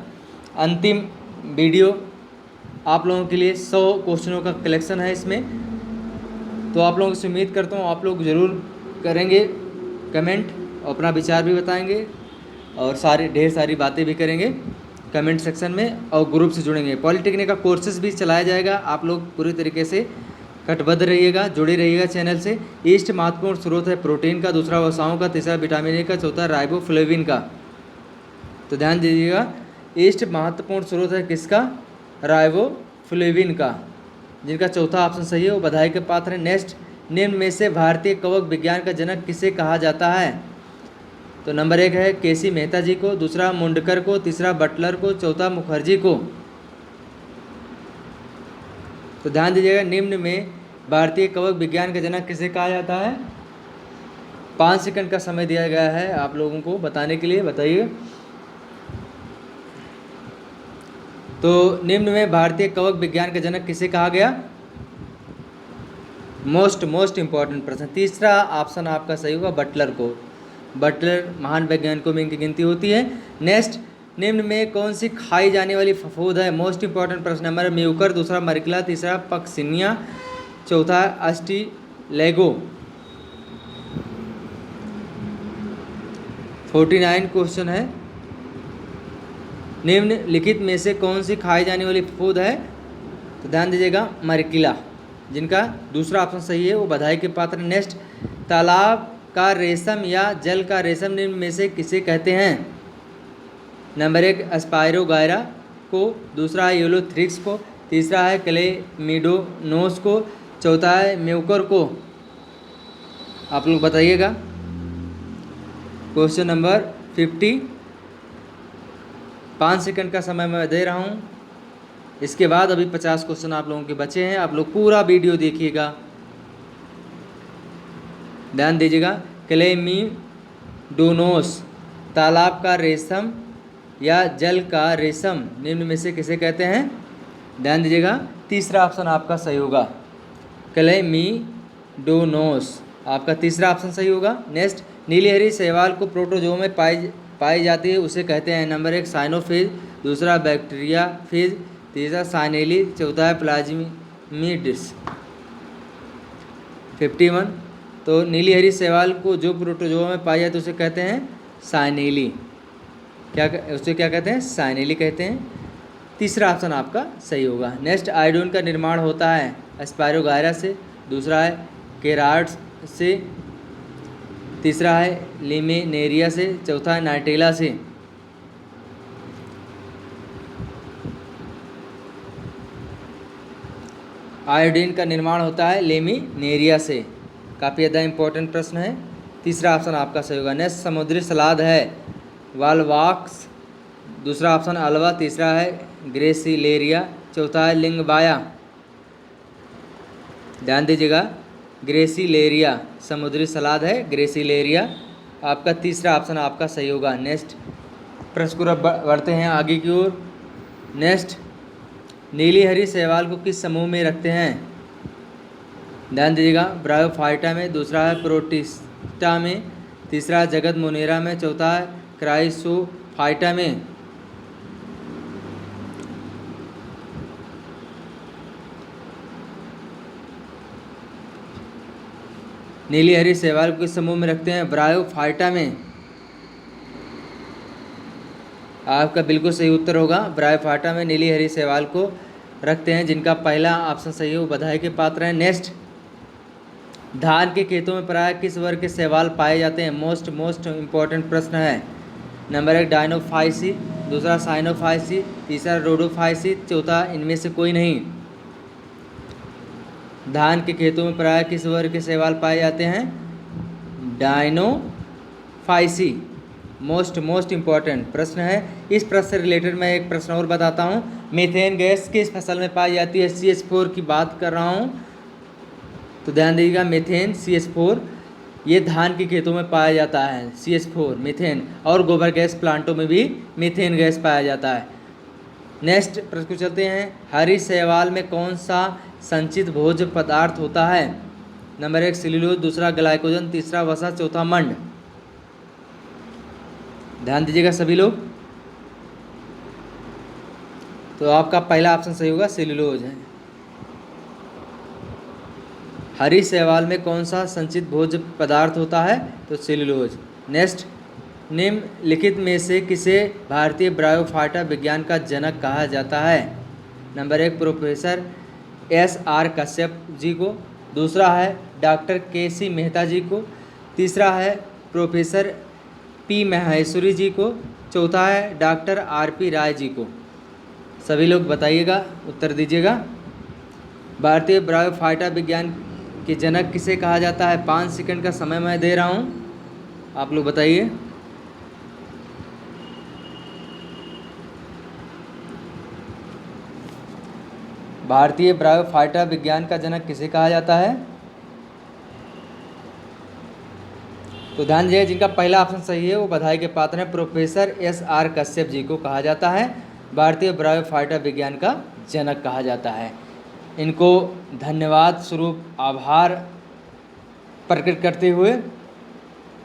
अंतिम वीडियो आप लोगों के लिए 100 क्वेश्चनों का कलेक्शन है इसमें, तो आप लोगों से उम्मीद करता हूँ आप लोग ज़रूर करेंगे कमेंट, अपना विचार भी बताएंगे और ढेर सारी बातें भी करेंगे कमेंट सेक्शन में, और ग्रुप से जुड़ेंगे। पॉलिटेक्निक का कोर्सेज भी चलाया जाएगा, आप लोग पूरी तरीके से कटिबद्ध रहिएगा, जुड़े रहिएगा चैनल से। ईस्ट महत्वपूर्ण स्रोत है प्रोटीन का, दूसरा वसाओं का, तीसरा विटामिन ए का, चौथा राइबोफ्लेविन का। तो ध्यान दीजिएगा, ईस्ट महत्वपूर्ण स्रोत है किसका? राइबोफ्लेविन का, जिनका चौथा ऑप्शन सही है, वो बधाई के पात्र है। नेक्स्ट, निम्न में से भारतीय कवक विज्ञान का जनक किसे कहा जाता है? तो नंबर 1 है केसी मेहता जी को, दूसरा मुंडकर को, तीसरा बटलर को, चौथा मुखर्जी को। तो ध्यान दीजिएगा, निम्न में भारतीय कवक विज्ञान का जनक किसे कहा जाता है? 5 सेकंड का समय दिया गया है आप लोगों को बताने के लिए, बताइए। तो निम्न में भारतीय कवक विज्ञान का जनक किसे कहा गया? मोस्ट इंपॉर्टेंट प्रश्न। तीसरा ऑप्शन आपका सही होगा, बटलर को। बटलर महान वैज्ञानिकों में इनकी गिनती होती है। नेक्स्ट, निम्न में कौन सी खाई जाने वाली फफूंद है? मोस्ट इंपॉर्टेंट प्रश्न। नंबर म्यूकर, दूसरा मरकिला, तीसरा पक्सिनिया, चौथा अस्टिलेगो। 49 क्वेश्चन है। निम्नलिखित में से कौन सी खाई जाने वाली फफूंद है? तो ध्यान दीजिएगा, मरकिला, जिनका दूसरा ऑप्शन सही है, वो बधाई के पात्र। नेक्स्ट, तालाब का रेशम या जल का रेशम निम्न में से किसे कहते हैं? नंबर 1 स्पायरोगायरा को, दूसरा है यूलोथ्रिक्स को, तीसरा है क्लेमिडोनोस को, चौथा है म्यूकर को। आप लोग बताइएगा। क्वेश्चन नंबर 50, 5 सेकंड का समय मैं दे रहा हूँ। इसके बाद अभी 50 क्वेश्चन आप लोगों के बचे हैं, आप लोग पूरा वीडियो देखिएगा, ध्यान दीजिएगा। क्लेमिडोनोस, तालाब का रेशम या जल का रेशम निम्न में से किसे कहते हैं? ध्यान दीजिएगा, तीसरा ऑप्शन आपका सही होगा, क्लेमिडोनोस, आपका तीसरा ऑप्शन सही होगा। नेक्स्ट, नीली हरी शैवाल को प्रोटोजोआ में पाई जाती है, उसे कहते हैं। नंबर 1 साइनोफेज, दूसरा बैक्टीरियाफेज, तीसरा साइनेली, चौथा है प्लाज्मिड्स। 51, तो नीली हरी शैवाल को जो प्रोटोजोआ में पाई जाती है उसे कहते हैं साइनेली। उसे क्या कहते हैं? साइनेली कहते हैं। तीसरा ऑप्शन आपका सही होगा। नेक्स्ट, आयोडीन का निर्माण होता है स्पायरोगायरा से, दूसरा है केराड्स से, तीसरा है लिमेनेरिया से, चौथा है नाइटेला से। आयोडीन का निर्माण होता है लेमिनेरिया से, काफ़ी ज़्यादा इंपॉर्टेंट प्रश्न है। तीसरा ऑप्शन आपका सही होगा। नेक्स्ट, समुद्री सलाद है वालवाक्स, दूसरा ऑप्शन अल्वा, तीसरा है ग्रेसिलेरिया, चौथा है लिंगबाया। ध्यान दीजिएगा, ग्रेसिलेरिया समुद्री सलाद है, ग्रेसिलेरिया आपका तीसरा ऑप्शन आपका सही होगा। नेक्स्ट प्रश्न को बढ़ते हैं आगे की ओर। नेक्स्ट, नीली हरी शैवाल को किस समूह में रखते हैं? ध्यान दीजिएगा, ब्रायोफाइटा में, दूसरा है प्रोटिस्टा में, तीसरा है जगत मोनेरा में, चौथा है क्राइसोफाइटा में। नीली हरी शैवाल को किस समूह में रखते हैं? ब्रायोफाइटा में। आपका बिल्कुल सही उत्तर होगा, ब्रायोफाइटा में नीली हरी शैवाल को रखते हैं, जिनका पहला ऑप्शन सही है, वो बधाई के पात्र हैं। नेक्स्ट, धान के खेतों में प्रायः किस वर्ग के शैवाल पाए जाते हैं? मोस्ट इम्पॉर्टेंट प्रश्न है। नंबर 1 डायनोफाइसी, दूसरा साइनोफाइसी, तीसरा रोडोफाइसी, चौथा इनमें से कोई नहीं। धान के खेतों में प्रायः किस वर्ग के शैवाल पाए जाते हैं? डायनोफाइसी। मोस्ट इम्पॉर्टेंट प्रश्न है। इस प्रश्न से रिलेटेड मैं एक प्रश्न और बताता हूँ। मीथेन गैस किस फसल में पाई जाती है? CH4 की बात कर रहा हूँ, तो ध्यान दीजिएगा, मीथेन CH4 ये धान के खेतों में पाया जाता है, CH4 मीथेन, और गोबर गैस प्लांटों में भी मीथेन गैस पाया जाता है। नेक्स्ट प्रश्न को चलते हैं। हरी शैवाल में कौन सा संचित भोज्य पदार्थ होता है? नंबर 1 सेल्यूलोज, दूसरा ग्लाइकोजन, तीसरा वसा, चौथा मंड। ध्यान दीजिएगा सभी लोग। तो आपका पहला ऑप्शन सही होगा, सेल्यूलोज है। हरी शैवाल में कौन सा संचित भोज्य पदार्थ होता है? तो सेल्यूलोज। नेक्स्ट, निम्नलिखित में से किसे भारतीय ब्रायोफाइटा विज्ञान का जनक कहा जाता है? Number 1 professor SR Kashyap ji को, दूसरा है डॉक्टर KC मेहता जी को, तीसरा है प्रोफेसर P महेश्वरी जी को, चौथा है डॉक्टर RP राय जी को। सभी लोग बताइएगा, उत्तर दीजिएगा। भारतीय ब्रायोफाइटा विज्ञान के जनक किसे कहा जाता है? 5 सेकंड का समय मैं दे रहा हूँ, आप लोग बताइए। भारतीय ब्रायोफाइटा विज्ञान का जनक किसे कहा जाता है? तो ध्यान दीजिए, जिनका पहला ऑप्शन सही है वो बधाई के पात्र हैं। प्रोफेसर SR कश्यप जी को कहा जाता है भारतीय ब्रायोफाइटा विज्ञान का जनक कहा जाता है। इनको धन्यवाद स्वरूप आभार प्रकट करते हुए,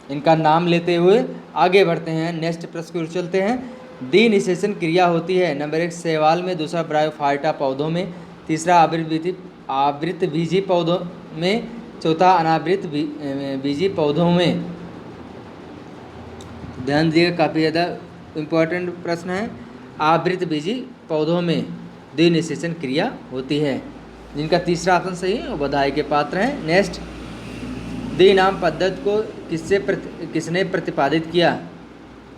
इनका नाम लेते हुए आगे बढ़ते हैं। नेक्स्ट प्रश्न की ओर चलते हैं। डिनिसेशन क्रिया होती है नंबर 1 शैवाल में, दूसरा ब्रायोफाइटा पौधों में, तीसरा आवृत बीजी पौधों में, चौथा अनावृत बीजी पौधों में। ध्यान दीजिएगा, काफ़ी ज़्यादा इम्पोर्टेंट प्रश्न है। आवृत बीजी पौधों में डिनिसेशन क्रिया होती है। जिनका तीसरा ऑप्शन सही है वो बधाई के पात्र हैं। नेक्स्ट, दी नाम पद्धति को किसने प्रतिपादित किया?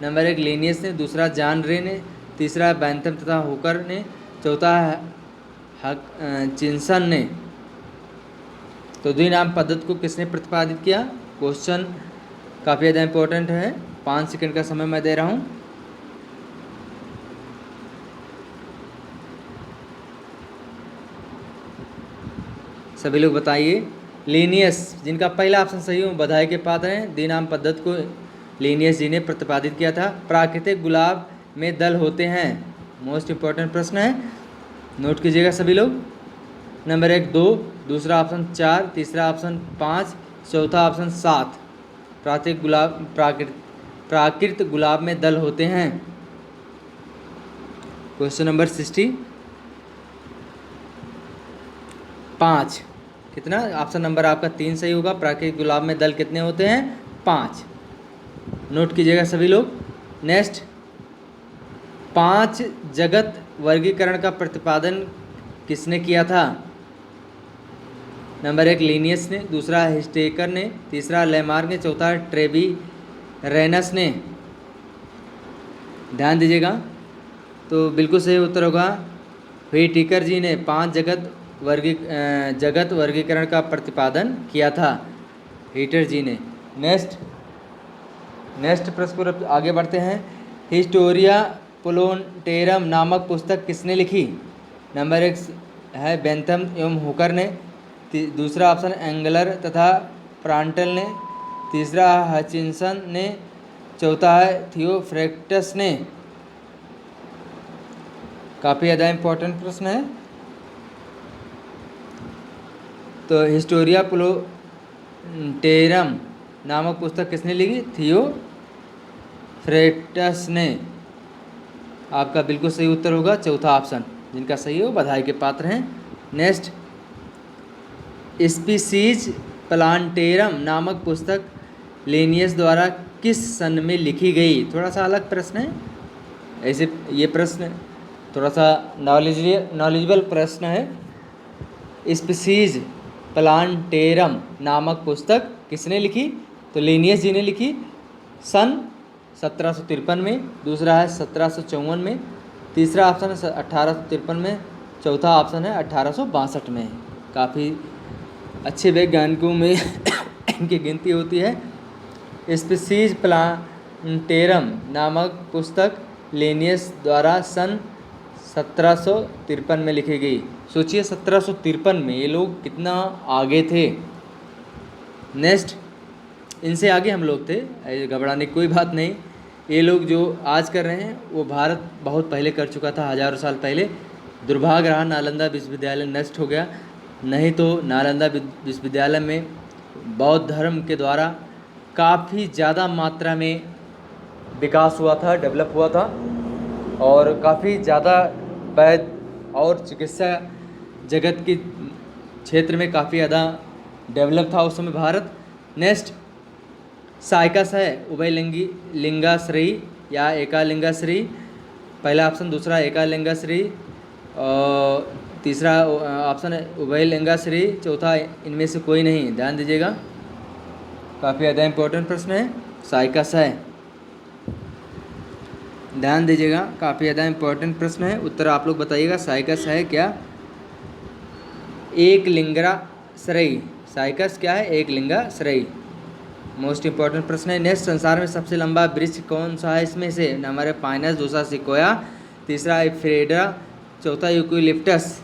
नंबर 1 लीनियस ने, दूसरा जॉन रे ने, तीसरा बैंथम तथा हुकर ने, चौथा हचिंसन ने। तो दी नाम पद्धति को किसने प्रतिपादित किया? क्वेश्चन काफ़ी ज़्यादा इम्पोर्टेंट है। 5 सेकंड का समय मैं दे रहा हूँ। सभी लोग बताइए। लीनियस, जिनका पहला ऑप्शन सही हो बधाई के पात्र हैं। दी नाम पद्धति को लीनियस जी ने प्रतिपादित किया था। प्राकृतिक गुलाब में दल होते हैं, मोस्ट इम्पोर्टेंट प्रश्न है, नोट कीजिएगा सभी लोग। नंबर 1 2, दूसरा ऑप्शन 4, तीसरा ऑप्शन 5, चौथा ऑप्शन 7। प्राकृत गुलाब में दल होते हैं। Question number 65। कितना? ऑप्शन नंबर आपका 3 सही होगा। प्राकृतिक गुलाब में दल कितने होते हैं? 5। नोट कीजिएगा सभी लोग। नेक्स्ट, 5 जगत वर्गीकरण का प्रतिपादन किसने किया था? नंबर 1 लीनियस ने, दूसरा हिस्टेकर ने, तीसरा लेमार्क ने, चौथा ट्रेवी रेनस ने। ध्यान दीजिएगा, तो बिल्कुल सही उत्तर होगा हिस्टेकर जी ने 5 जगत वर्गीकरण का प्रतिपादन किया था, हीटर जी ने। नेक्स्ट प्रश्न पर आगे बढ़ते हैं। हिस्टोरिया प्लोन्टेरम नामक पुस्तक किसने लिखी? नंबर 1 है बेंथम एवं हुकर ने, दूसरा ऑप्शन एंगलर तथा प्रांटल ने, तीसरा हचिंसन ने, चौथा है थियोफ्रैक्टस ने। काफ़ी ज़्यादा इम्पोर्टेंट प्रश्न है। तो हिस्टोरिया प्लोन्टेरम नामक पुस्तक किसने लिखी? थियोफ्रैक्टस ने। आपका बिल्कुल सही उत्तर होगा चौथा ऑप्शन। जिनका सही हो बधाई के पात्र हैं। नेक्स्ट, स्पीसीज प्लांटेरम नामक पुस्तक लेनियस द्वारा किस सन में लिखी गई? थोड़ा सा अलग प्रश्न है, ऐसे ये प्रश्न थोड़ा सा नॉलेजेबल प्रश्न है। स्पीसीज प्लांटेरम नामक पुस्तक किसने लिखी? तो लेनियस जी ने लिखी सन 1753 में, दूसरा है 1754 में, तीसरा ऑप्शन है 1853 में, चौथा ऑप्शन है 1862 में। काफ़ी अच्छे वैज्ञानिकों में इनकी गिनती होती है। स्पीसीज प्लांटेरम नामक पुस्तक लेनियस द्वारा सन 1753 में लिखी गई। सोचिए 1753 में ये लोग कितना आगे थे। नेक्स्ट, इनसे आगे हम लोग थे, घबराने की कोई बात नहीं। ये लोग जो आज कर रहे हैं वो भारत बहुत पहले कर चुका था, हज़ारों साल पहले। दुर्भाग्य रहा नालंदा विश्वविद्यालय नष्ट हो गया, नहीं तो नालंदा विश्वविद्यालय में बौद्ध धर्म के द्वारा काफ़ी ज़्यादा मात्रा में विकास हुआ था, डेवलप हुआ था, और काफ़ी ज़्यादा वैद्य और चिकित्सा जगत के क्षेत्र में काफ़ी ज़्यादा डेवलप था उस समय भारत। नेक्स्ट, साइकस है उभयलिंगी लिंगाश्रयी या एकालिंगाश्रयी, पहला ऑप्शन। दूसरा एकालिंगाश्रयी, और तीसरा ऑप्शन है उभयलिंगाश्रयी, चौथा इनमें से कोई नहीं। ध्यान दीजिएगा, काफ़ी ज़्यादा इंपॉर्टेंट प्रश्न है। साइकस है, ध्यान दीजिएगा, काफ़ी ज़्यादा इंपॉर्टेंट प्रश्न है। उत्तर आप लोग बताइएगा, साइकस है क्या? एक लिंगाश्रयी, साइकस क्या है? एक लिंगाश्रयी, मोस्ट इंपॉर्टेंट प्रश्न है। नेक्स्ट, संसार में सबसे लंबा वृक्ष कौन सा है इसमें से? नंबर है पाइनस, दूसरा सिकोया, तीसरा एफ्रेडा, चौथा यूकेलिप्टस।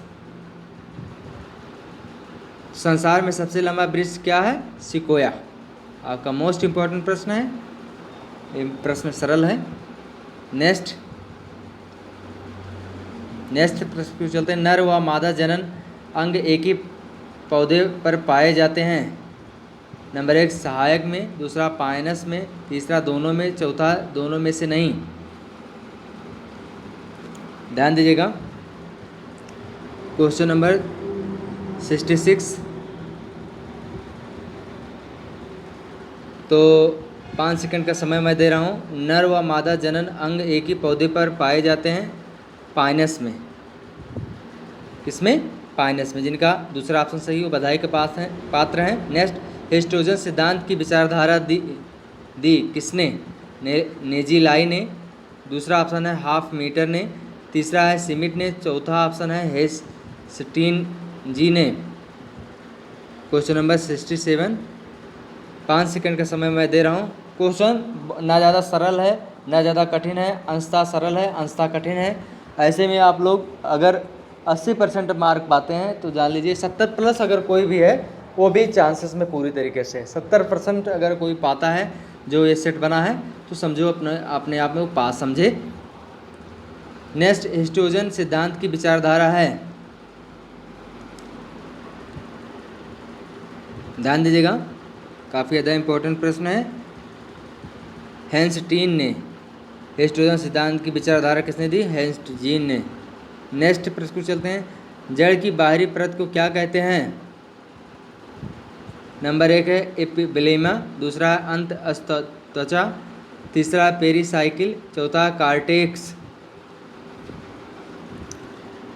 संसार में सबसे लंबा वृक्ष क्या है? सिकोया। आपका मोस्ट इंपॉर्टेंट प्रश्न है, ये प्रश्न सरल है। नेक्स्ट प्रश्न पे चलते हैं। नर व मादा जनन अंग एक ही पौधे पर पाए जाते हैं। नंबर एक, सहायक में, दूसरा पाइनस में, तीसरा दोनों में, चौथा दोनों में से नहीं। ध्यान दीजिएगा। Question number 66। तो 5 सेकंड का समय मैं दे रहा हूँ। नर व मादा जनन अंग एक ही पौधे पर पाए जाते हैं, पाइनस में। किसमें? पाइनस में। जिनका दूसरा ऑप्शन सही हो बधाई के पास है, पात्र हैं। नेक्स्ट, हिस्टोजन सिद्धांत की विचारधारा दी किसने? नेजीलाई ने। दूसरा ऑप्शन है हाफ मीटर ने, तीसरा है सिमिट ने, चौथा ऑप्शन है हेस्टीन जी ने। Question number 67। 5 सेकंड का समय मैं दे रहा हूँ। क्वेश्चन ना ज़्यादा सरल है ना ज़्यादा कठिन है, अंशतः सरल है अंशतः कठिन है। ऐसे में आप लोग अगर 80% मार्क पाते हैं तो जान लीजिए 70+ अगर कोई भी है वो भी चांसेस में पूरी तरीके से 70% अगर कोई पाता है जो ये सेट बना है तो समझो अपने आप में वो पास समझे। नेक्स्ट, हिस्टोजन सिद्धांत की विचारधारा है, ध्यान दीजिएगा, काफ़ी ज़्यादा इंपॉर्टेंट प्रश्न है। हेंस्टीन ने। हिस्टोजन सिद्धांत की विचारधारा किसने दी? हेंस्टीन ने। नेक्स्ट प्रश्न को चलते हैं। जड़ की बाहरी परत को क्या कहते हैं? नंबर एक है एपिब्लेमा, दूसरा अंत त्वचा, तीसरा पेरिसाइकिल, चौथा कार्टेक्स।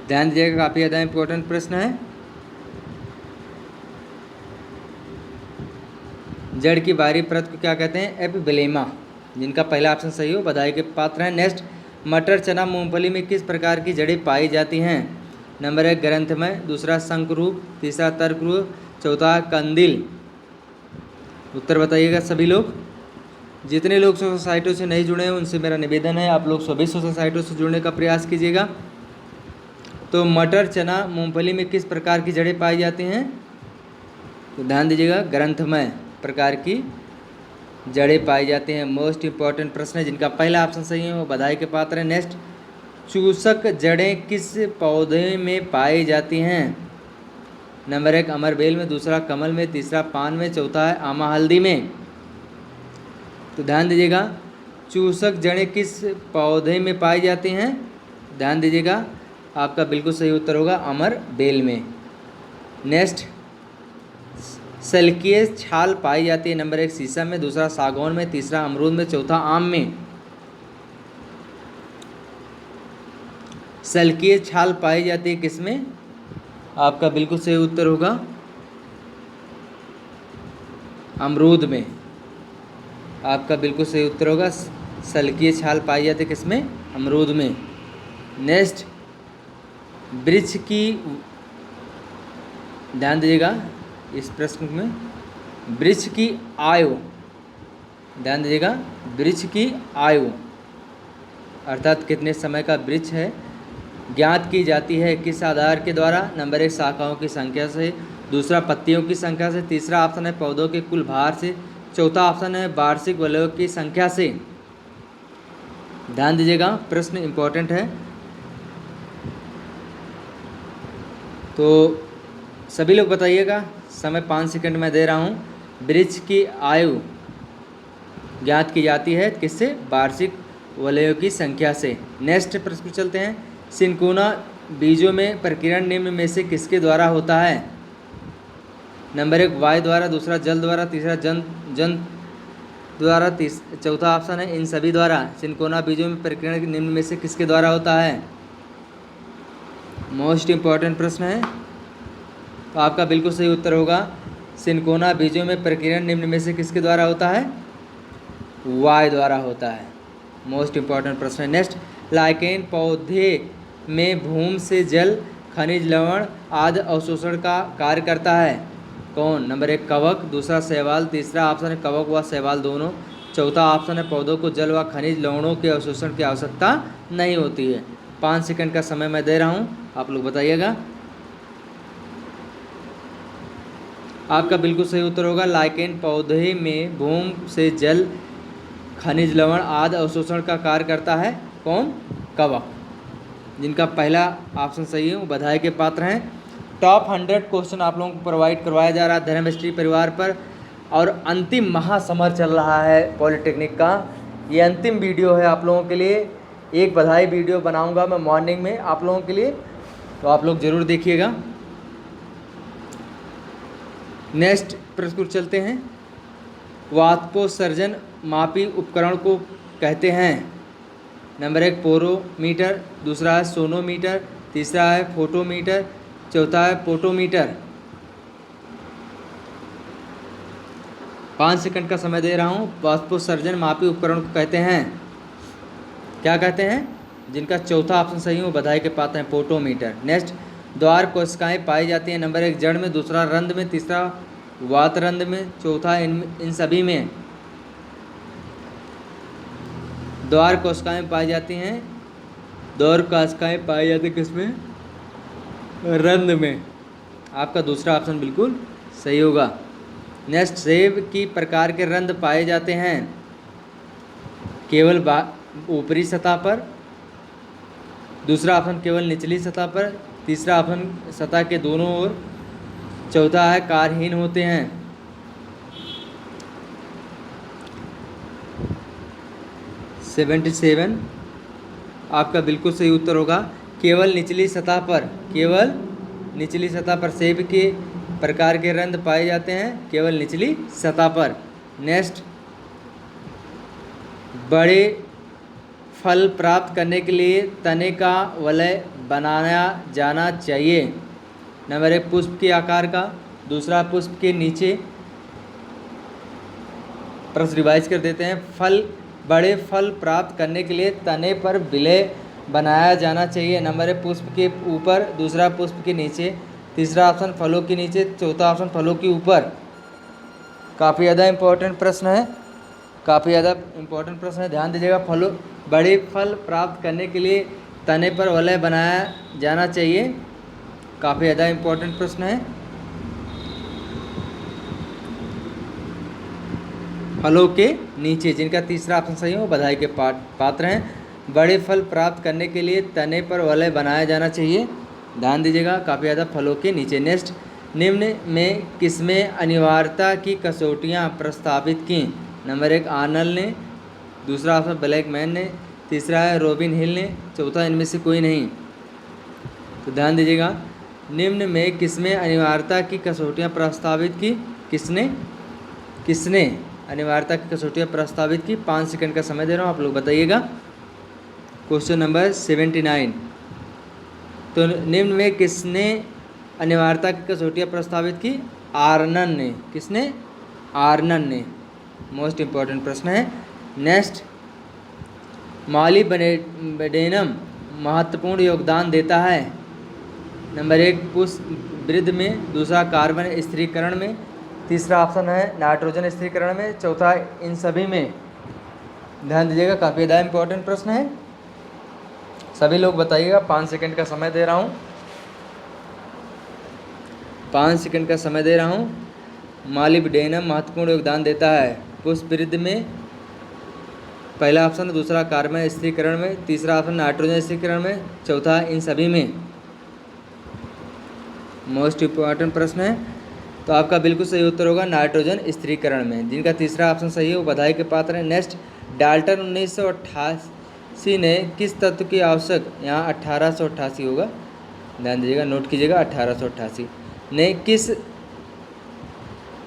ध्यान दीजिएगा, काफ़ी ज़्यादा इंपॉर्टेंट प्रश्न है। जड़ की बाहरी परत को क्या कहते हैं? एपिब्लेमा। जिनका पहला ऑप्शन सही हो बधाई के पात्र हैं। नेक्स्ट, मटर, चना, मूंगफली में किस प्रकार की जड़ें पाई जाती हैं? नंबर एक ग्रंथमय, दूसरा शंकुरूप, तीसरा तर्करूप, चौथा कंदील। उत्तर बताइएगा सभी लोग। जितने लोग सोसाइटियों से नहीं जुड़े हैं उनसे मेरा निवेदन है आप लोग सभी सोसाइटियों से जुड़ने का प्रयास कीजिएगा। तो मटर, चना, मूंगफली में किस प्रकार की जड़ें पाई जाती हैं? तो ध्यान दीजिएगा, ग्रंथमय प्रकार की जड़ें पाई जाती हैं। मोस्ट इंपॉर्टेंट प्रश्न है। जिनका पहला ऑप्शन सही है वो बधाई के पात्र है। नेक्स्ट, चूसक जड़ें किस पौधे में पाई जाती हैं? नंबर एक अमरबेल में, दूसरा कमल में, तीसरा पान में, चौथा है आमा हल्दी में। तो ध्यान दीजिएगा, चूसक जड़ें किस पौधे में पाई जाती हैं? ध्यान दीजिएगा, आपका बिल्कुल सही उत्तर होगा अमरबेल में। नेक्स्ट, सल्कीय छाल पाई जाती है। नंबर एक शीशम में, दूसरा सागौन में, तीसरा अमरूद में, चौथा आम में। सल्कीय छाल पाई जाती है किसमें? आपका बिल्कुल सही उत्तर होगा अमरूद में। आपका बिल्कुल सही उत्तर होगा सल्कीय छाल पाई जाती है किसमें? अमरूद में। नेक्स्ट, वृक्ष की, ध्यान दीजिएगा इस प्रश्न में, वृक्ष की आयु, ध्यान दीजिएगा, वृक्ष की आयु अर्थात कितने समय का वृक्ष है ज्ञात की जाती है किस आधार के द्वारा? नंबर एक शाखाओं की संख्या से, दूसरा पत्तियों की संख्या से, तीसरा ऑप्शन है पौधों के कुल भार से, चौथा ऑप्शन है वार्षिक वलयों की संख्या से। ध्यान दीजिएगा, प्रश्न इंपॉर्टेंट है। तो सभी लोग बताइएगा, समय 5 सेकंड में दे रहा हूँ। वृक्ष की आयु ज्ञात की जाती है किससे? वार्षिक वलयों की संख्या से। नेक्स्ट प्रश्न पर चलते हैं। सिनकोना बीजों में प्रकीर्णन निम्न में से किसके द्वारा होता है? नंबर 1 वायु द्वारा, दूसरा जल द्वारा, तीसरा जन द्वारा, चौथा ऑप्शन है इन सभी द्वारा। सिनकोना बीजों में प्रकीर्णन निम्न में से किसके द्वारा होता है? मोस्ट इम्पॉर्टेंट प्रश्न है, तो आपका बिल्कुल सही उत्तर होगा सिनकोना बीजों में प्रकीर्णन निम्न में से किसके द्वारा होता है? वायु द्वारा होता है। मोस्ट इम्पॉर्टेंट प्रश्न है। नेक्स्ट, लाइकेन पौधे में भूमि से जल, खनिज, लवण आदि अवशोषण का कार्य करता है। कौन? नंबर 1 कवक, दूसरा शैवाल, तीसरा ऑप्शन है कवक व शैवाल दोनों, चौथा ऑप्शन है पौधों को जल व खनिज लवणों के अवशोषण की आवश्यकता नहीं होती है। 5 सेकंड का समय मैं दे रहा हूँ, आप लोग बताइएगा। आपका बिल्कुल सही उत्तर होगा लाइकेन पौधे में भूमि से जल, खनिज, लवण आदि अवशोषण का कार्य करता है। कौन? कवक। जिनका पहला ऑप्शन सही है वो बधाई के पात्र हैं। टॉप 100 क्वेश्चन आप लोगों को प्रोवाइड करवाया जा रहा है धर्म हिस्ट्री परिवार पर, और अंतिम महासमर चल रहा है पॉलिटेक्निक का। ये अंतिम वीडियो है आप लोगों के लिए। एक बधाई वीडियो बनाऊंगा मैं मॉर्निंग में आप लोगों के लिए, तो आप लोग ज़रूर देखिएगा। नेक्स्ट प्रश्न पर चलते हैं। वाष्पोत्सर्जन मापी उपकरण को कहते हैं। नंबर 1 पोरोमीटर, दूसरा है सोनोमीटर, तीसरा है फोटोमीटर, चौथा है पोटोमीटर। 5 सेकंड का समय दे रहा हूँ। वाष्पोत्सर्जन मापी उपकरण को कहते हैं, क्या कहते हैं? जिनका चौथा ऑप्शन सही है वो बधाई के पात्र हैं, पोटोमीटर। नेक्स्ट, द्वार कोशिकाएं पाई जाती हैं। नंबर 1 जड़ में, दूसरा रंध्र में, तीसरा वातरंध्र में, चौथा इन सभी में। द्वार कोशिकाएं पाई जाती हैं, द्वार कोशिकाएं पाई जाती हैं किसमें? रंध्र में। आपका दूसरा ऑप्शन बिल्कुल सही होगा। नेक्स्ट, सेब की प्रकार के रंध्र पाए जाते हैं केवल ऊपरी सतह पर, दूसरा ऑप्शन केवल निचली सतह पर, तीसरा ऑप्शन सतह के दोनों ओर, चौथा है कारहीन होते हैं। 77 आपका बिल्कुल सही उत्तर होगा, केवल निचली सतह पर, केवल निचली सतह पर सेब के प्रकार के रंध्र पाए जाते हैं, केवल निचली सतह पर। नेक्स्ट, बड़े फल प्राप्त करने के लिए तने का वलय बनाया जाना चाहिए। नंबर 1 पुष्प के आकार का, दूसरा पुष्प के नीचे। प्रश्न रिवाइज कर देते हैं। बड़े फल प्राप्त करने के लिए तने पर विलय बनाया जाना चाहिए। नंबर 1 पुष्प के ऊपर, दूसरा पुष्प के नीचे, तीसरा ऑप्शन फलों के नीचे, चौथा ऑप्शन फलों के ऊपर। काफ़ी ज़्यादा इम्पोर्टेंट प्रश्न है, काफ़ी ज़्यादा इम्पोर्टेंट प्रश्न है, ध्यान दीजिएगा। बड़े फल प्राप्त करने के लिए तने पर वलय बनाया जाना चाहिए, काफ़ी ज़्यादा इम्पोर्टेंट प्रश्न है। फलों के नीचे, जिनका तीसरा ऑप्शन सही हो बधाई के पात्र हैं। बड़े फल प्राप्त करने के लिए तने पर वलय बनाया जाना चाहिए, ध्यान दीजिएगा, काफ़ी ज़्यादा फलों के नीचे। नेक्स्ट, निम्न में किसमें अनिवार्यता की कसौटियाँ प्रस्तावित की? नंबर 1 आर्नल्ड ने, दूसरा ऑप्शन ब्लैकमैन ने, तीसरा है रॉबिन हिल ने, चौथा इनमें से कोई नहीं। तो ध्यान दीजिएगा, निम्न में किसमें अनिवार्यता की कसौटियाँ प्रस्तावित की? किसने अनिवार्यता की कसौटियाँ प्रस्तावित की? 5 सेकंड का समय दे रहा हूँ, आप लोग बताइएगा। Question number 79। तो निम्न में किसने अनिवार्यता की कसौटियाँ प्रस्तावित की? आर्नन ने। किसने? आर्नन ने। मोस्ट इम्पॉर्टेंट प्रश्न है। नेक्स्ट, मॉलिब्डेनम महत्वपूर्ण योगदान देता है। नंबर 1 पुष्प वृद्धि में, दूसरा कार्बन स्थिरीकरण में, तीसरा ऑप्शन है नाइट्रोजन स्थिरीकरण में, चौथा इन सभी में। ध्यान दीजिएगा, काफ़ी ज़्यादा इम्पोर्टेंट प्रश्न है, सभी लोग बताइएगा। 5 सेकंड का समय दे रहा हूँ, 5 सेकंड का समय दे रहा हूँ। मॉलिब्डेनम महत्वपूर्ण योगदान देता है पुष्प वृद्धि में, पहला ऑप्शन है, दूसरा कार्बन स्थिरीकरण में, तीसरा ऑप्शन नाइट्रोजन स्थिरीकरण में, चौथा इन सभी में। मोस्ट इम्पॉर्टेंट प्रश्न है। तो आपका बिल्कुल सही उत्तर होगा नाइट्रोजन स्थिरीकरण में। जिनका तीसरा ऑप्शन सही है वो बधाई के पात्र है। नेक्स्ट, डाल्टन 1988 ने किस तत्व की आवश्यक, यहाँ 1888 होगा, ध्यान दीजिएगा, नोट कीजिएगा, 1888 ने किस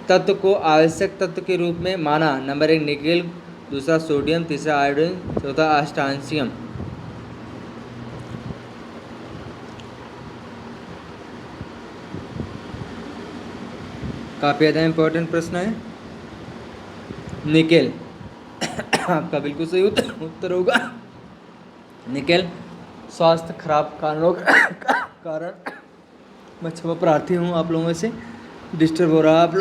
तत्व को आवश्यक तत्व के रूप में माना? नंबर 1 निकेल, दूसरा सोडियम, तीसरा आयोडीन, चौथा अस्टांशियम। काफ़ी ज़्यादा इम्पोर्टेंट प्रश्न है। निकेल आपका बिल्कुल सही उत्तर होगा। निकेल स्वास्थ्य खराब कारणों का कारण मैं क्षमा प्रार्थी हूँ आप लोगों से, डिस्टर्ब हो रहा है आप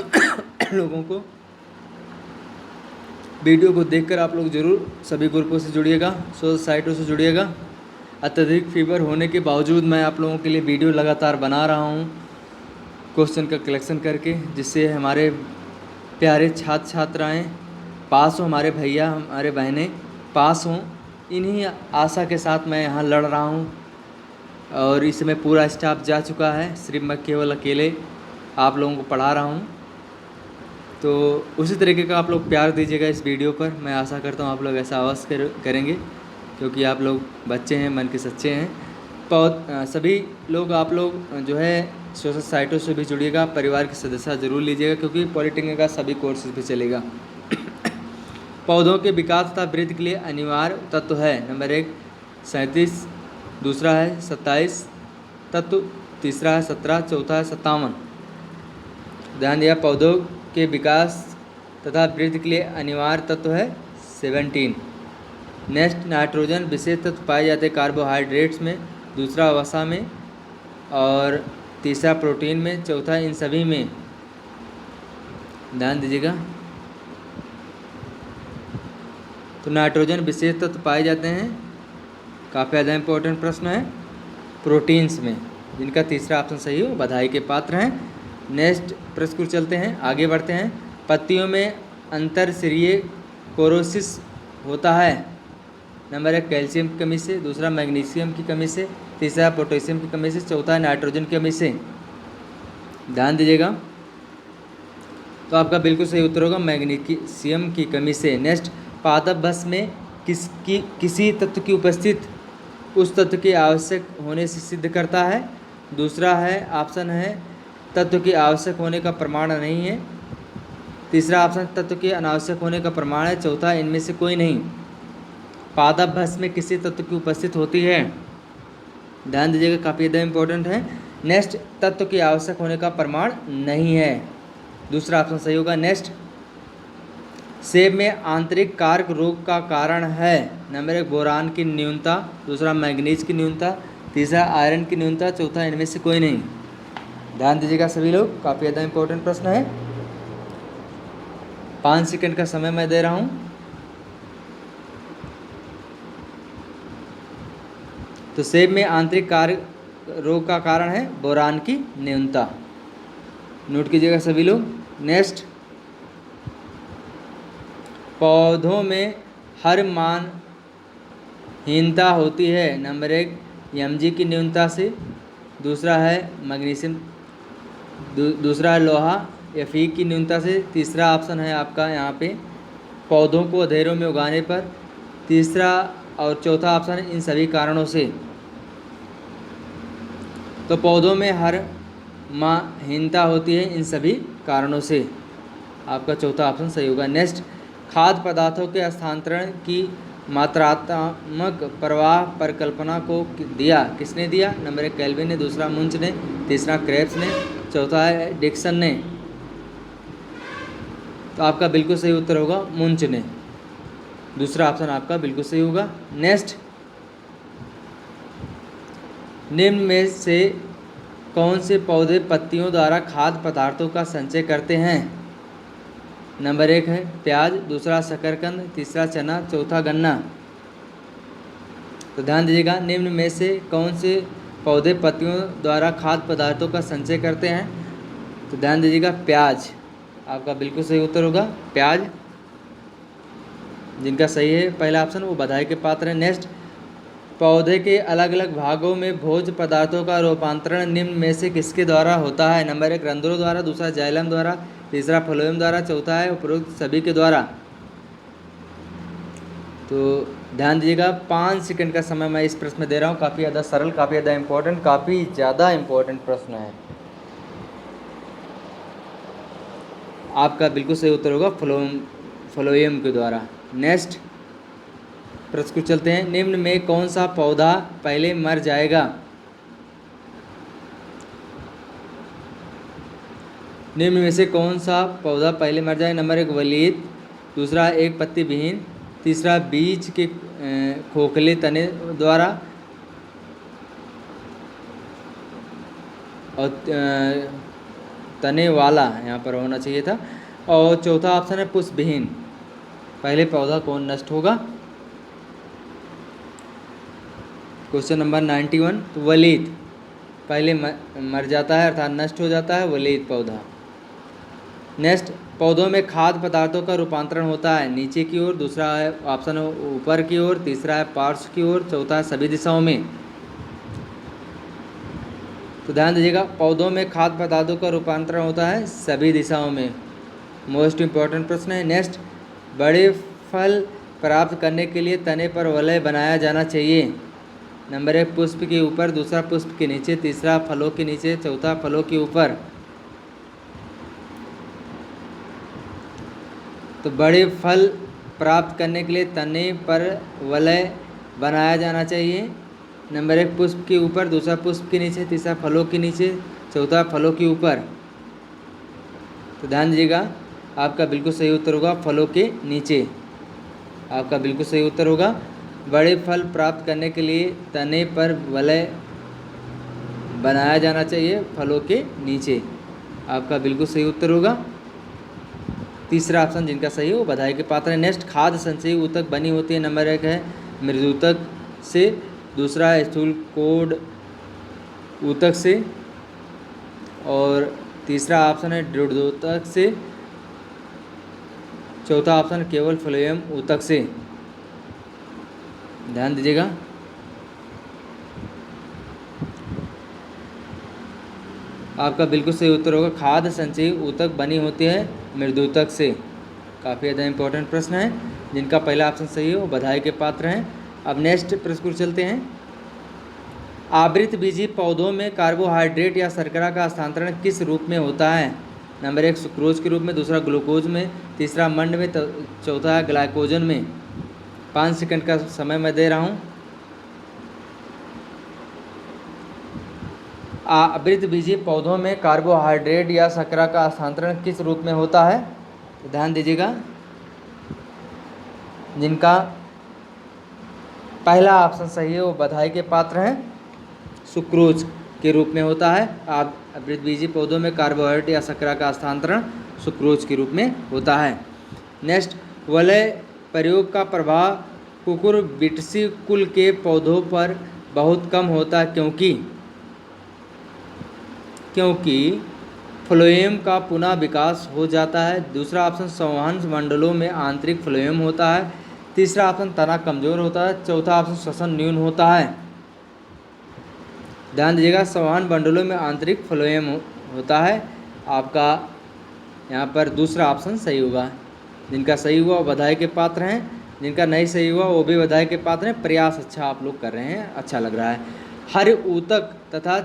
लोगों को। वीडियो को देखकर आप लोग जरूर सभी ग्रुपों से जुड़िएगा, सोशल साइटों से जुड़िएगा। अत्यधिक फीवर होने के बावजूद मैं आप लोगों के लिए वीडियो लगातार बना रहा हूँ क्वेश्चन का कलेक्शन करके, जिससे हमारे प्यारे छात्र छात्राएँ पास हों, हमारे भैया हमारे बहनें पास हों। इन्हीं आशा के साथ मैं यहाँ लड़ रहा हूँ और इस समय पूरा स्टाफ जा चुका है, सिर्फ मैं केवल अकेले आप लोगों को पढ़ा रहा हूँ। तो उसी तरीके का आप लोग प्यार दीजिएगा इस वीडियो पर। मैं आशा करता हूँ आप लोग ऐसा अवश्य करेंगे, क्योंकि आप लोग बच्चे हैं, मन के सच्चे हैं। सभी लोग आप लोग जो है सोशल साइटों से भी जुड़िएगा, परिवार के सदस्य ज़रूर लीजिएगा, क्योंकि पॉलिटेक्निक का सभी कोर्सेज भी चलेगा। पौधों के विकास तथा वृद्धि के लिए अनिवार्य तत्व है। नंबर 1 37, दूसरा है 27 तत्व, तीसरा है 17, चौथा है 57। ध्यान दिया, पौधों के विकास तथा वृद्धि के लिए अनिवार्य तत्व है 17। नेक्स्ट, नाइट्रोजन विशेष तत्व पाए जाते हैं कार्बोहाइड्रेट्स में, दूसरा वसा में और तीसरा प्रोटीन में, चौथा इन सभी में। ध्यान दीजिएगा, तो नाइट्रोजन विशेष तत्व पाए जाते हैं, काफ़ी ज़्यादा इम्पोर्टेंट प्रश्न है, प्रोटीन्स में। जिनका तीसरा ऑप्शन सही हो बधाई के पात्र हैं। नेक्स्ट प्रश्न को चलते हैं, आगे बढ़ते हैं। पत्तियों में अंतरशिरीय कोरोसिस होता है। नंबर 1 कैल्शियम की कमी से, दूसरा मैग्नीशियम की कमी से, तीसरा पोटेशियम की कमी से, चौथा नाइट्रोजन की कमी से। ध्यान दीजिएगा, तो आपका बिल्कुल सही उत्तर होगा मैग्नीशियम की कमी से। नेक्स्ट, पादप भस्म में किसी तत्व की उपस्थित उस तत्व के आवश्यक होने से सिद्ध करता है। दूसरा है ऑप्शन है तत्व के आवश्यक होने का प्रमाण नहीं है। तीसरा ऑप्शन तत्व के अनावश्यक होने का प्रमाण है। चौथा इनमें से कोई नहीं। पादप भस्म में किसी तत्व की उपस्थित होती है। ध्यान दीजिएगा, काफ़ी ज़्यादा इम्पोर्टेंट है। नेक्स्ट, तत्व के आवश्यक होने का प्रमाण नहीं है, दूसरा ऑप्शन सही होगा। नेक्स्ट, सेब में आंतरिक कारक रोग का कारण है। नंबर 1 बोरान की न्यूनता, दूसरा मैग्नीज की न्यूनता, तीसरा आयरन की न्यूनता, चौथा इनमें से कोई नहीं। ध्यान दीजिएगा सभी लोग, काफ़ी ज़्यादा इम्पोर्टेंट प्रश्न है। 5 सेकंड का समय मैं दे रहा हूँ। तो सेब में आंतरिक कारक रोग का कारण है बोरान की न्यूनता, नोट कीजिएगा सभी लोग। नेक्स्ट, पौधों में हरमानहीनता होती है। नंबर 1 Mg की न्यूनता से, दूसरा है मैग्नीशियम, दूसरा है लोहा Fe की न्यूनता से, तीसरा ऑप्शन है आपका यहाँ पे पौधों को अंधेरों में उगाने पर, तीसरा और चौथा ऑप्शन इन सभी कारणों से। तो पौधों में हरमानहीनता होती है इन सभी कारणों से, आपका चौथा ऑप्शन सही होगा। नेक्स्ट, खाद्य पदार्थों के हस्तांतरण की मात्रात्मक प्रवाह परिकल्पना को दिया, किसने दिया? नंबर 1 केल्विन ने, दूसरा मुंच ने, तीसरा क्रेब्स ने, चौथा है डिक्सन ने। तो आपका बिल्कुल सही उत्तर होगा मुंच ने, दूसरा ऑप्शन आपका बिल्कुल सही होगा। नेक्स्ट, निम्न में से कौन से पौधे पत्तियों द्वारा खाद्य पदार्थों का संचय करते हैं? नंबर 1 है प्याज, दूसरा शकरकंद, तीसरा चना, चौथा गन्ना। तो ध्यान दीजिएगा, निम्न में से कौन से पौधे पत्तियों द्वारा खाद्य पदार्थों का संचय करते हैं? तो ध्यान दीजिएगा, प्याज आपका बिल्कुल सही उत्तर होगा, प्याज। जिनका सही है पहला ऑप्शन वो बधाई के पात्र है। नेक्स्ट, पौधे के अलग अलग भागों में भोज्य पदार्थों का रूपांतरण निम्न में से किसके द्वारा होता है? नंबर 1 रंध्रों द्वारा, दूसरा जाइलम द्वारा, तीसरा फ्लोएम द्वारा, चौथा है उपरोक्त सभी के द्वारा। तो ध्यान दीजिएगा, 5 सेकंड का समय मैं इस प्रश्न में दे रहा हूँ। काफ़ी ज़्यादा सरल, काफ़ी ज़्यादा इम्पोर्टेंट प्रश्न है। आपका बिल्कुल सही उत्तर होगा फ्लोएम के द्वारा। नेक्स्ट प्रश्न को चलते हैं। निम्न में कौन सा पौधा पहले मर जाएगा? निम्न में से कौन सा पौधा पहले मर जाएगा? नंबर 1 वलीद, दूसरा एक पत्ती विहीन, तीसरा बीज के खोखले तने द्वारा, और तने वाला यहाँ पर होना चाहिए था, और चौथा ऑप्शन है पुष्पविहीन। पहले पौधा कौन नष्ट होगा? Question number 91। तो वलीद पहले मर जाता है, अर्थात नष्ट हो जाता है वलीद पौधा। नेक्स्ट, पौधों में खाद्य पदार्थों का रूपांतरण होता है नीचे की ओर, दूसरा है ऑप्शन ऊपर की ओर, तीसरा है पार्श्व की ओर, चौथा है सभी दिशाओं में। तो ध्यान दीजिएगा, पौधों में खाद्य पदार्थों का रूपांतरण होता है सभी दिशाओं में। मोस्ट इम्पॉर्टेंट प्रश्न है। नेक्स्ट, बड़े फल प्राप्त करने के लिए तने पर वलय बनाया जाना चाहिए। नंबर 1 पुष्प के ऊपर, दूसरा पुष्प के नीचे, तीसरा फलों के नीचे, चौथा फलों के ऊपर। तो बड़े फल प्राप्त करने के लिए तने पर वलय बनाया जाना चाहिए। नंबर 1 पुष्प के ऊपर, दूसरा पुष्प के नीचे, तीसरा फलों के नीचे, चौथा फलों के ऊपर। तो ध्यान दीजिएगा, आपका बिल्कुल सही उत्तर होगा फलों के नीचे। आपका बिल्कुल सही उत्तर होगा बड़े फल प्राप्त करने के लिए तने पर वलय बनाया जाना चाहिए फलों के नीचे। आपका बिल्कुल सही उत्तर होगा तीसरा ऑप्शन, जिनका सही है वो बधाई के पात्र है। नेक्स्ट, खाद्य संचयी ऊतक बनी होती है। नंबर 1 है मृदूतक से, दूसरा है स्थूल कोड ऊतक से, और तीसरा ऑप्शन है दृढ़ोतक से, चौथा ऑप्शन केवल फ्लोएम ऊतक से। ध्यान दीजिएगा, आपका बिल्कुल सही उत्तर होगा खाद्य संचयी ऊतक बनी होती है मृदूतक से। काफ़ी ज़्यादा इंपॉर्टेंट प्रश्न है, जिनका पहला ऑप्शन सही है वो बधाई के पात्र हैं। अब नेक्स्ट प्रश्न को चलते हैं। आवृत बीजी पौधों में कार्बोहाइड्रेट या शर्करा का हस्तांतरण किस रूप में होता है? नंबर 1 सुक्रोज के रूप में, दूसरा ग्लूकोज में, तीसरा मंड में, चौथा ग्लाइकोजन में। 5 सेकंड का समय मैं दे रहा हूँ। आवृत बीजी पौधों में कार्बोहाइड्रेट या शर्करा का हस्तांतरण किस रूप में होता है? तो ध्यान दीजिएगा, जिनका पहला ऑप्शन सही है वो बधाई के पात्र हैं, सुक्रोज के रूप में होता है। आवृत बीजी पौधों में कार्बोहाइड्रेट या शर्करा का हस्तांतरण सुक्रोज के रूप में होता है। नेक्स्ट, वलय प्रयोग का प्रभाव कुकुरबिटेसी कुल के पौधों पर बहुत कम होता है, क्योंकि फ्लोएम का पुनः विकास हो जाता है। दूसरा ऑप्शन संवहन मंडलों में आंतरिक फ्लोएम होता है, तीसरा ऑप्शन तना कमजोर होता है, चौथा ऑप्शन श्वसन न्यून होता है। ध्यान दीजिएगा, संवहन मंडलों में आंतरिक फ्लोएम होता है। आपका यहाँ पर दूसरा ऑप्शन सही होगा। जिनका सही हुआ वो बधाई के पात्र हैं, जिनका नहीं सही हुआ वो भी बधाई के पात्र हैं। प्रयास अच्छा आप लोग कर रहे हैं, अच्छा लग रहा है। हर ऊतक तथा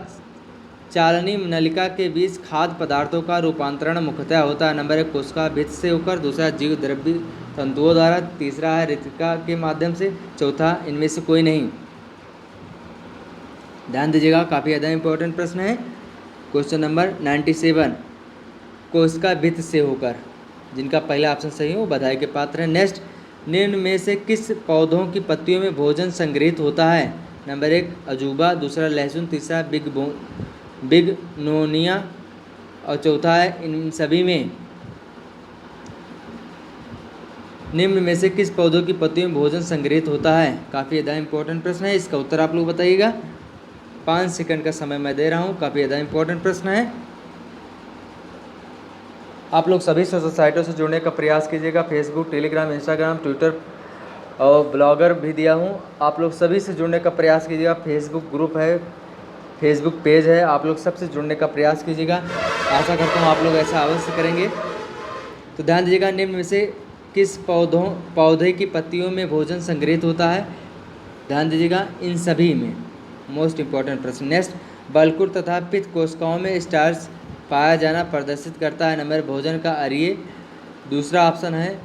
चालनी नलिका के बीच खाद्य पदार्थों का रूपांतरण मुख्यतः होता है। नंबर 1 कोशिका भित्ति से होकर, दूसरा जीव द्रव्य तंतुओं द्वारा, तीसरा है ऋतिका के माध्यम से, चौथा इनमें से कोई नहीं। ध्यान दीजिएगा, काफ़ी ज़्यादा इंपॉर्टेंट प्रश्न है। क्वेश्चन नंबर 97, कोशिका भित्ति से होकर। जिनका पहला ऑप्शन सही है वो बधाई के पात्र हैं। नेक्स्ट, निम्न में से किस पौधों की पत्तियों में भोजन संग्रहित होता है? नंबर 1 अजूबा, दूसरा लहसुन, तीसरा बिगनोनिया, और चौथा है इन सभी में। निम्न में से किस पौधों की पत्तियों में भोजन संग्रहित होता है? काफ़ी ज़्यादा इंपॉर्टेंट प्रश्न है, इसका उत्तर आप लोग बताइएगा। 5 सेकंड का समय मैं दे रहा हूँ। काफ़ी ज़्यादा इंपॉर्टेंट प्रश्न है। आप लोग सभी सोशल साइटों से जुड़ने का प्रयास कीजिएगा, फेसबुक, टेलीग्राम, इंस्टाग्राम, ट्विटर और ब्लॉगर भी दिया हूँ। आप लोग सभी से जुड़ने का प्रयास कीजिएगा। फेसबुक ग्रुप है, फेसबुक पेज है, आप लोग सबसे जुड़ने का प्रयास कीजिएगा। आशा करता हूँ आप लोग ऐसा अवश्य करेंगे। तो ध्यान दीजिएगा, निम्न में से किस पौधे की पत्तियों में भोजन संग्रहित होता है? ध्यान दीजिएगा, इन सभी में। मोस्ट इम्पॉर्टेंट प्रश्न। नेक्स्ट, बलकुर तथा पित्त कोशिकाओं में स्टार्च पाया जाना प्रदर्शित करता है। नंबर भोजन का अरीय। दूसरा ऑप्शन है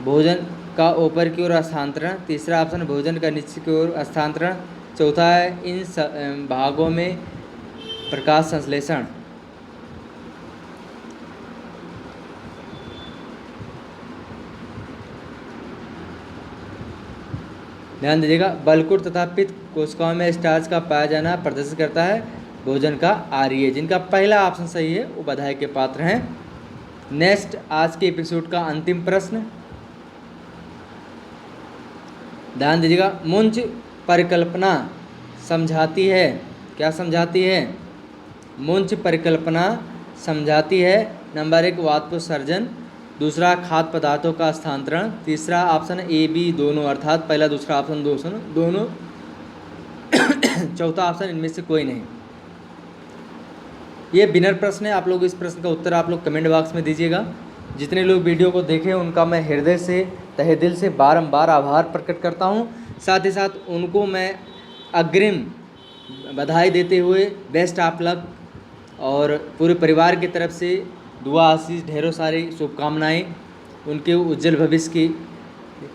भोजन का ऊपर की ओर हस्तांतरण। तीसरा ऑप्शन भोजन का नीचे की ओर हस्तांतरण। चौथा है इन भागों में प्रकाश संश्लेषण। ध्यान दीजिएगा, बलकुर तथा पित्त कोशिकाओं में स्टार्च का पाया जाना प्रदर्शित करता है भोजन का आर्य। जिनका पहला ऑप्शन सही है वो बधाई के पात्र हैं। नेक्स्ट, आज के एपिसोड का अंतिम प्रश्न। ध्यान दीजिएगा, मुंच परिकल्पना समझाती है, क्या समझाती है? मुंच परिकल्पना समझाती है। नंबर 1 वाष्पोत्सर्जन। दूसरा खाद्य पदार्थों का स्थानांतरण। तीसरा ऑप्शन ए बी दोनों, अर्थात पहला दूसरा ऑप्शन दोनों। चौथा ऑप्शन इनमें से कोई नहीं। ये बिनर प्रश्न है। आप लोग इस प्रश्न का उत्तर आप लोग कमेंट बॉक्स में दीजिएगा। जितने लोग वीडियो को देखें उनका मैं हृदय से, तहे दिल से बारंबार आभार प्रकट करता हूँ। साथ ही साथ उनको मैं अग्रिम बधाई देते हुए बेस्ट ऑफ लक और पूरे परिवार की तरफ से दुआ, आशीष, ढेरों सारी शुभकामनाएं उनके उज्जवल भविष्य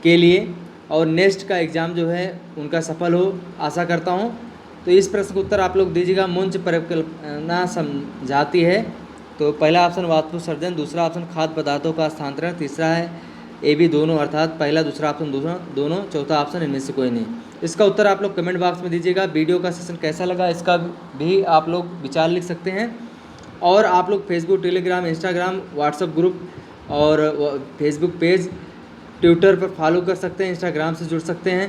के लिए, और नेक्स्ट का एग्ज़ाम जो है उनका सफल हो, आशा करता हूं। तो इस प्रश्न का उत्तर आप लोग दीजिएगा। मुंच परिकल्पना समझाती है, तो पहला ऑप्शन वाष्पोत्सर्जन, दूसरा ऑप्शन खाद्य पदार्थों का स्थानांतरण, तीसरा है ए बी दोनों, अर्थात पहला दूसरा ऑप्शन दोनों, चौथा ऑप्शन इनमें से कोई नहीं। इसका उत्तर आप लोग कमेंट बॉक्स में दीजिएगा। वीडियो का सेशन कैसा लगा इसका भी आप लोग विचार लिख सकते हैं। और आप लोग Facebook, Telegram, Instagram, WhatsApp group और फेसबुक पेज, ट्विटर पर फॉलो कर सकते हैं, इंस्टाग्राम से जुड़ सकते हैं।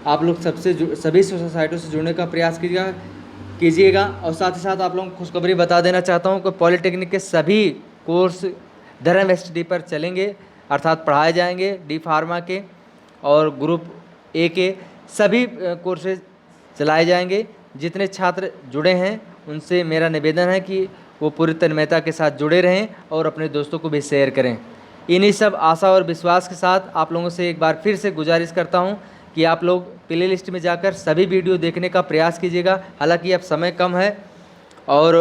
आप लोग सभी सोशल साइटों से जुड़ने का प्रयास कीजिएगा। और साथ ही साथ आप लोगों को खुशखबरी बता देना चाहता हूं कि पॉलिटेक्निक के सभी कोर्स धर्म एसटीडी पर चलेंगे, अर्थात पढ़ाए जाएंगे। डी फार्मा के और ग्रुप ए के सभी कोर्सेज चलाए जाएंगे। जितने छात्र जुड़े हैं उनसे मेरा निवेदन है कि वो पूरी तन्मयता के साथ जुड़े रहें और अपने दोस्तों को भी शेयर करें। इन्हीं सब आशा और विश्वास के साथ आप लोगों से एक बार फिर से गुजारिश करता हूं कि आप लोग प्ले लिस्ट में जाकर सभी वीडियो देखने का प्रयास कीजिएगा। हालांकि अब समय कम है और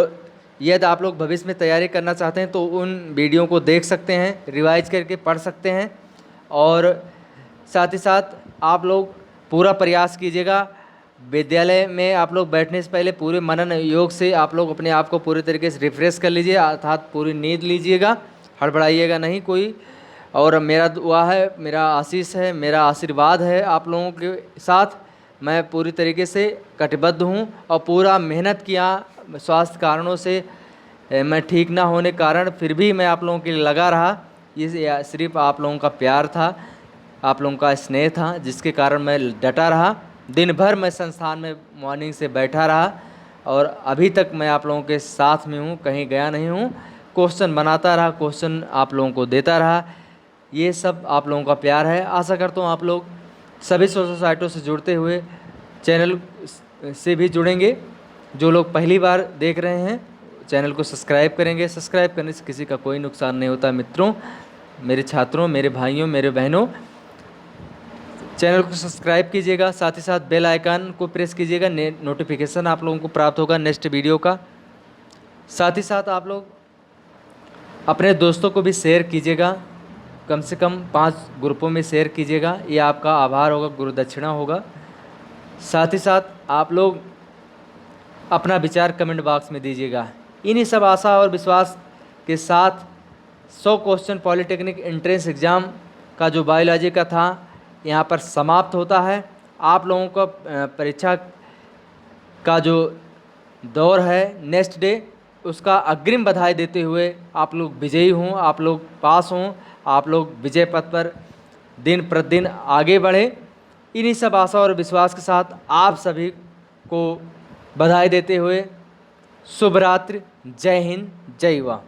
यदि आप लोग भविष्य में तैयारी करना चाहते हैं तो उन वीडियो को देख सकते हैं, रिवाइज करके पढ़ सकते हैं। और साथ ही साथ आप लोग पूरा प्रयास कीजिएगा। विद्यालय में आप लोग बैठने से पहले पूरे मनन योग से आप लोग अपने आप को पूरे तरीके से रिफ्रेश कर लीजिए, अर्थात पूरी नींद लीजिएगा, हड़बड़ाइएगा नहीं कोई। और मेरा दुआ है, मेरा आशीष है, मेरा आशीर्वाद है आप लोगों के साथ। मैं पूरी तरीके से कटिबद्ध हूँ और पूरा मेहनत किया। स्वास्थ्य कारणों से मैं ठीक ना होने कारण फिर भी मैं आप लोगों के लिए लगा रहा। ये सिर्फ आप लोगों का प्यार था, आप लोगों का स्नेह था, जिसके कारण मैं डटा रहा। दिन भर मैं संस्थान में मॉर्निंग से बैठा रहा और अभी तक मैं आप लोगों के साथ में हूँ, कहीं गया नहीं हूँ। क्वेश्चन बनाता रहा, क्वेश्चन आप लोगों को देता रहा। ये सब आप लोगों का प्यार है। आशा करता हूँ आप लोग सभी सोशल साइटों से जुड़ते हुए चैनल से भी जुड़ेंगे। जो लोग पहली बार देख रहे हैं चैनल को सब्सक्राइब करेंगे। सब्सक्राइब करने से किसी का कोई नुकसान नहीं होता। मित्रों, मेरे छात्रों, मेरे भाइयों, मेरे बहनों, चैनल को सब्सक्राइब कीजिएगा। साथ ही साथ बेल आइकन को प्रेस कीजिएगा, नोटिफिकेशन आप लोगों को प्राप्त होगा नेक्स्ट वीडियो का। साथ ही साथ आप लोग अपने दोस्तों को भी शेयर कीजिएगा, कम से कम 5 ग्रुपों में शेयर कीजिएगा। ये आपका आभार होगा, गुरु दक्षिणा होगा। साथ ही साथ आप लोग अपना विचार कमेंट बॉक्स में दीजिएगा। इन्हीं सब आशा और विश्वास के साथ 100 क्वेश्चन पॉलिटेक्निक एंट्रेंस एग्ज़ाम का जो बायोलॉजी का था यहाँ पर समाप्त होता है। आप लोगों का परीक्षा का जो दौर है नेक्स्ट डे, उसका अग्रिम बधाई देते हुए आप लोग विजयी हों, आप लोग पास हों, आप लोग विजय पथ पर दिन प्रतिदिन आगे बढ़े। इन्हीं सब आशा और विश्वास के साथ आप सभी को बधाई देते हुए शुभ रात्रि। जय हिंद, जय युवा।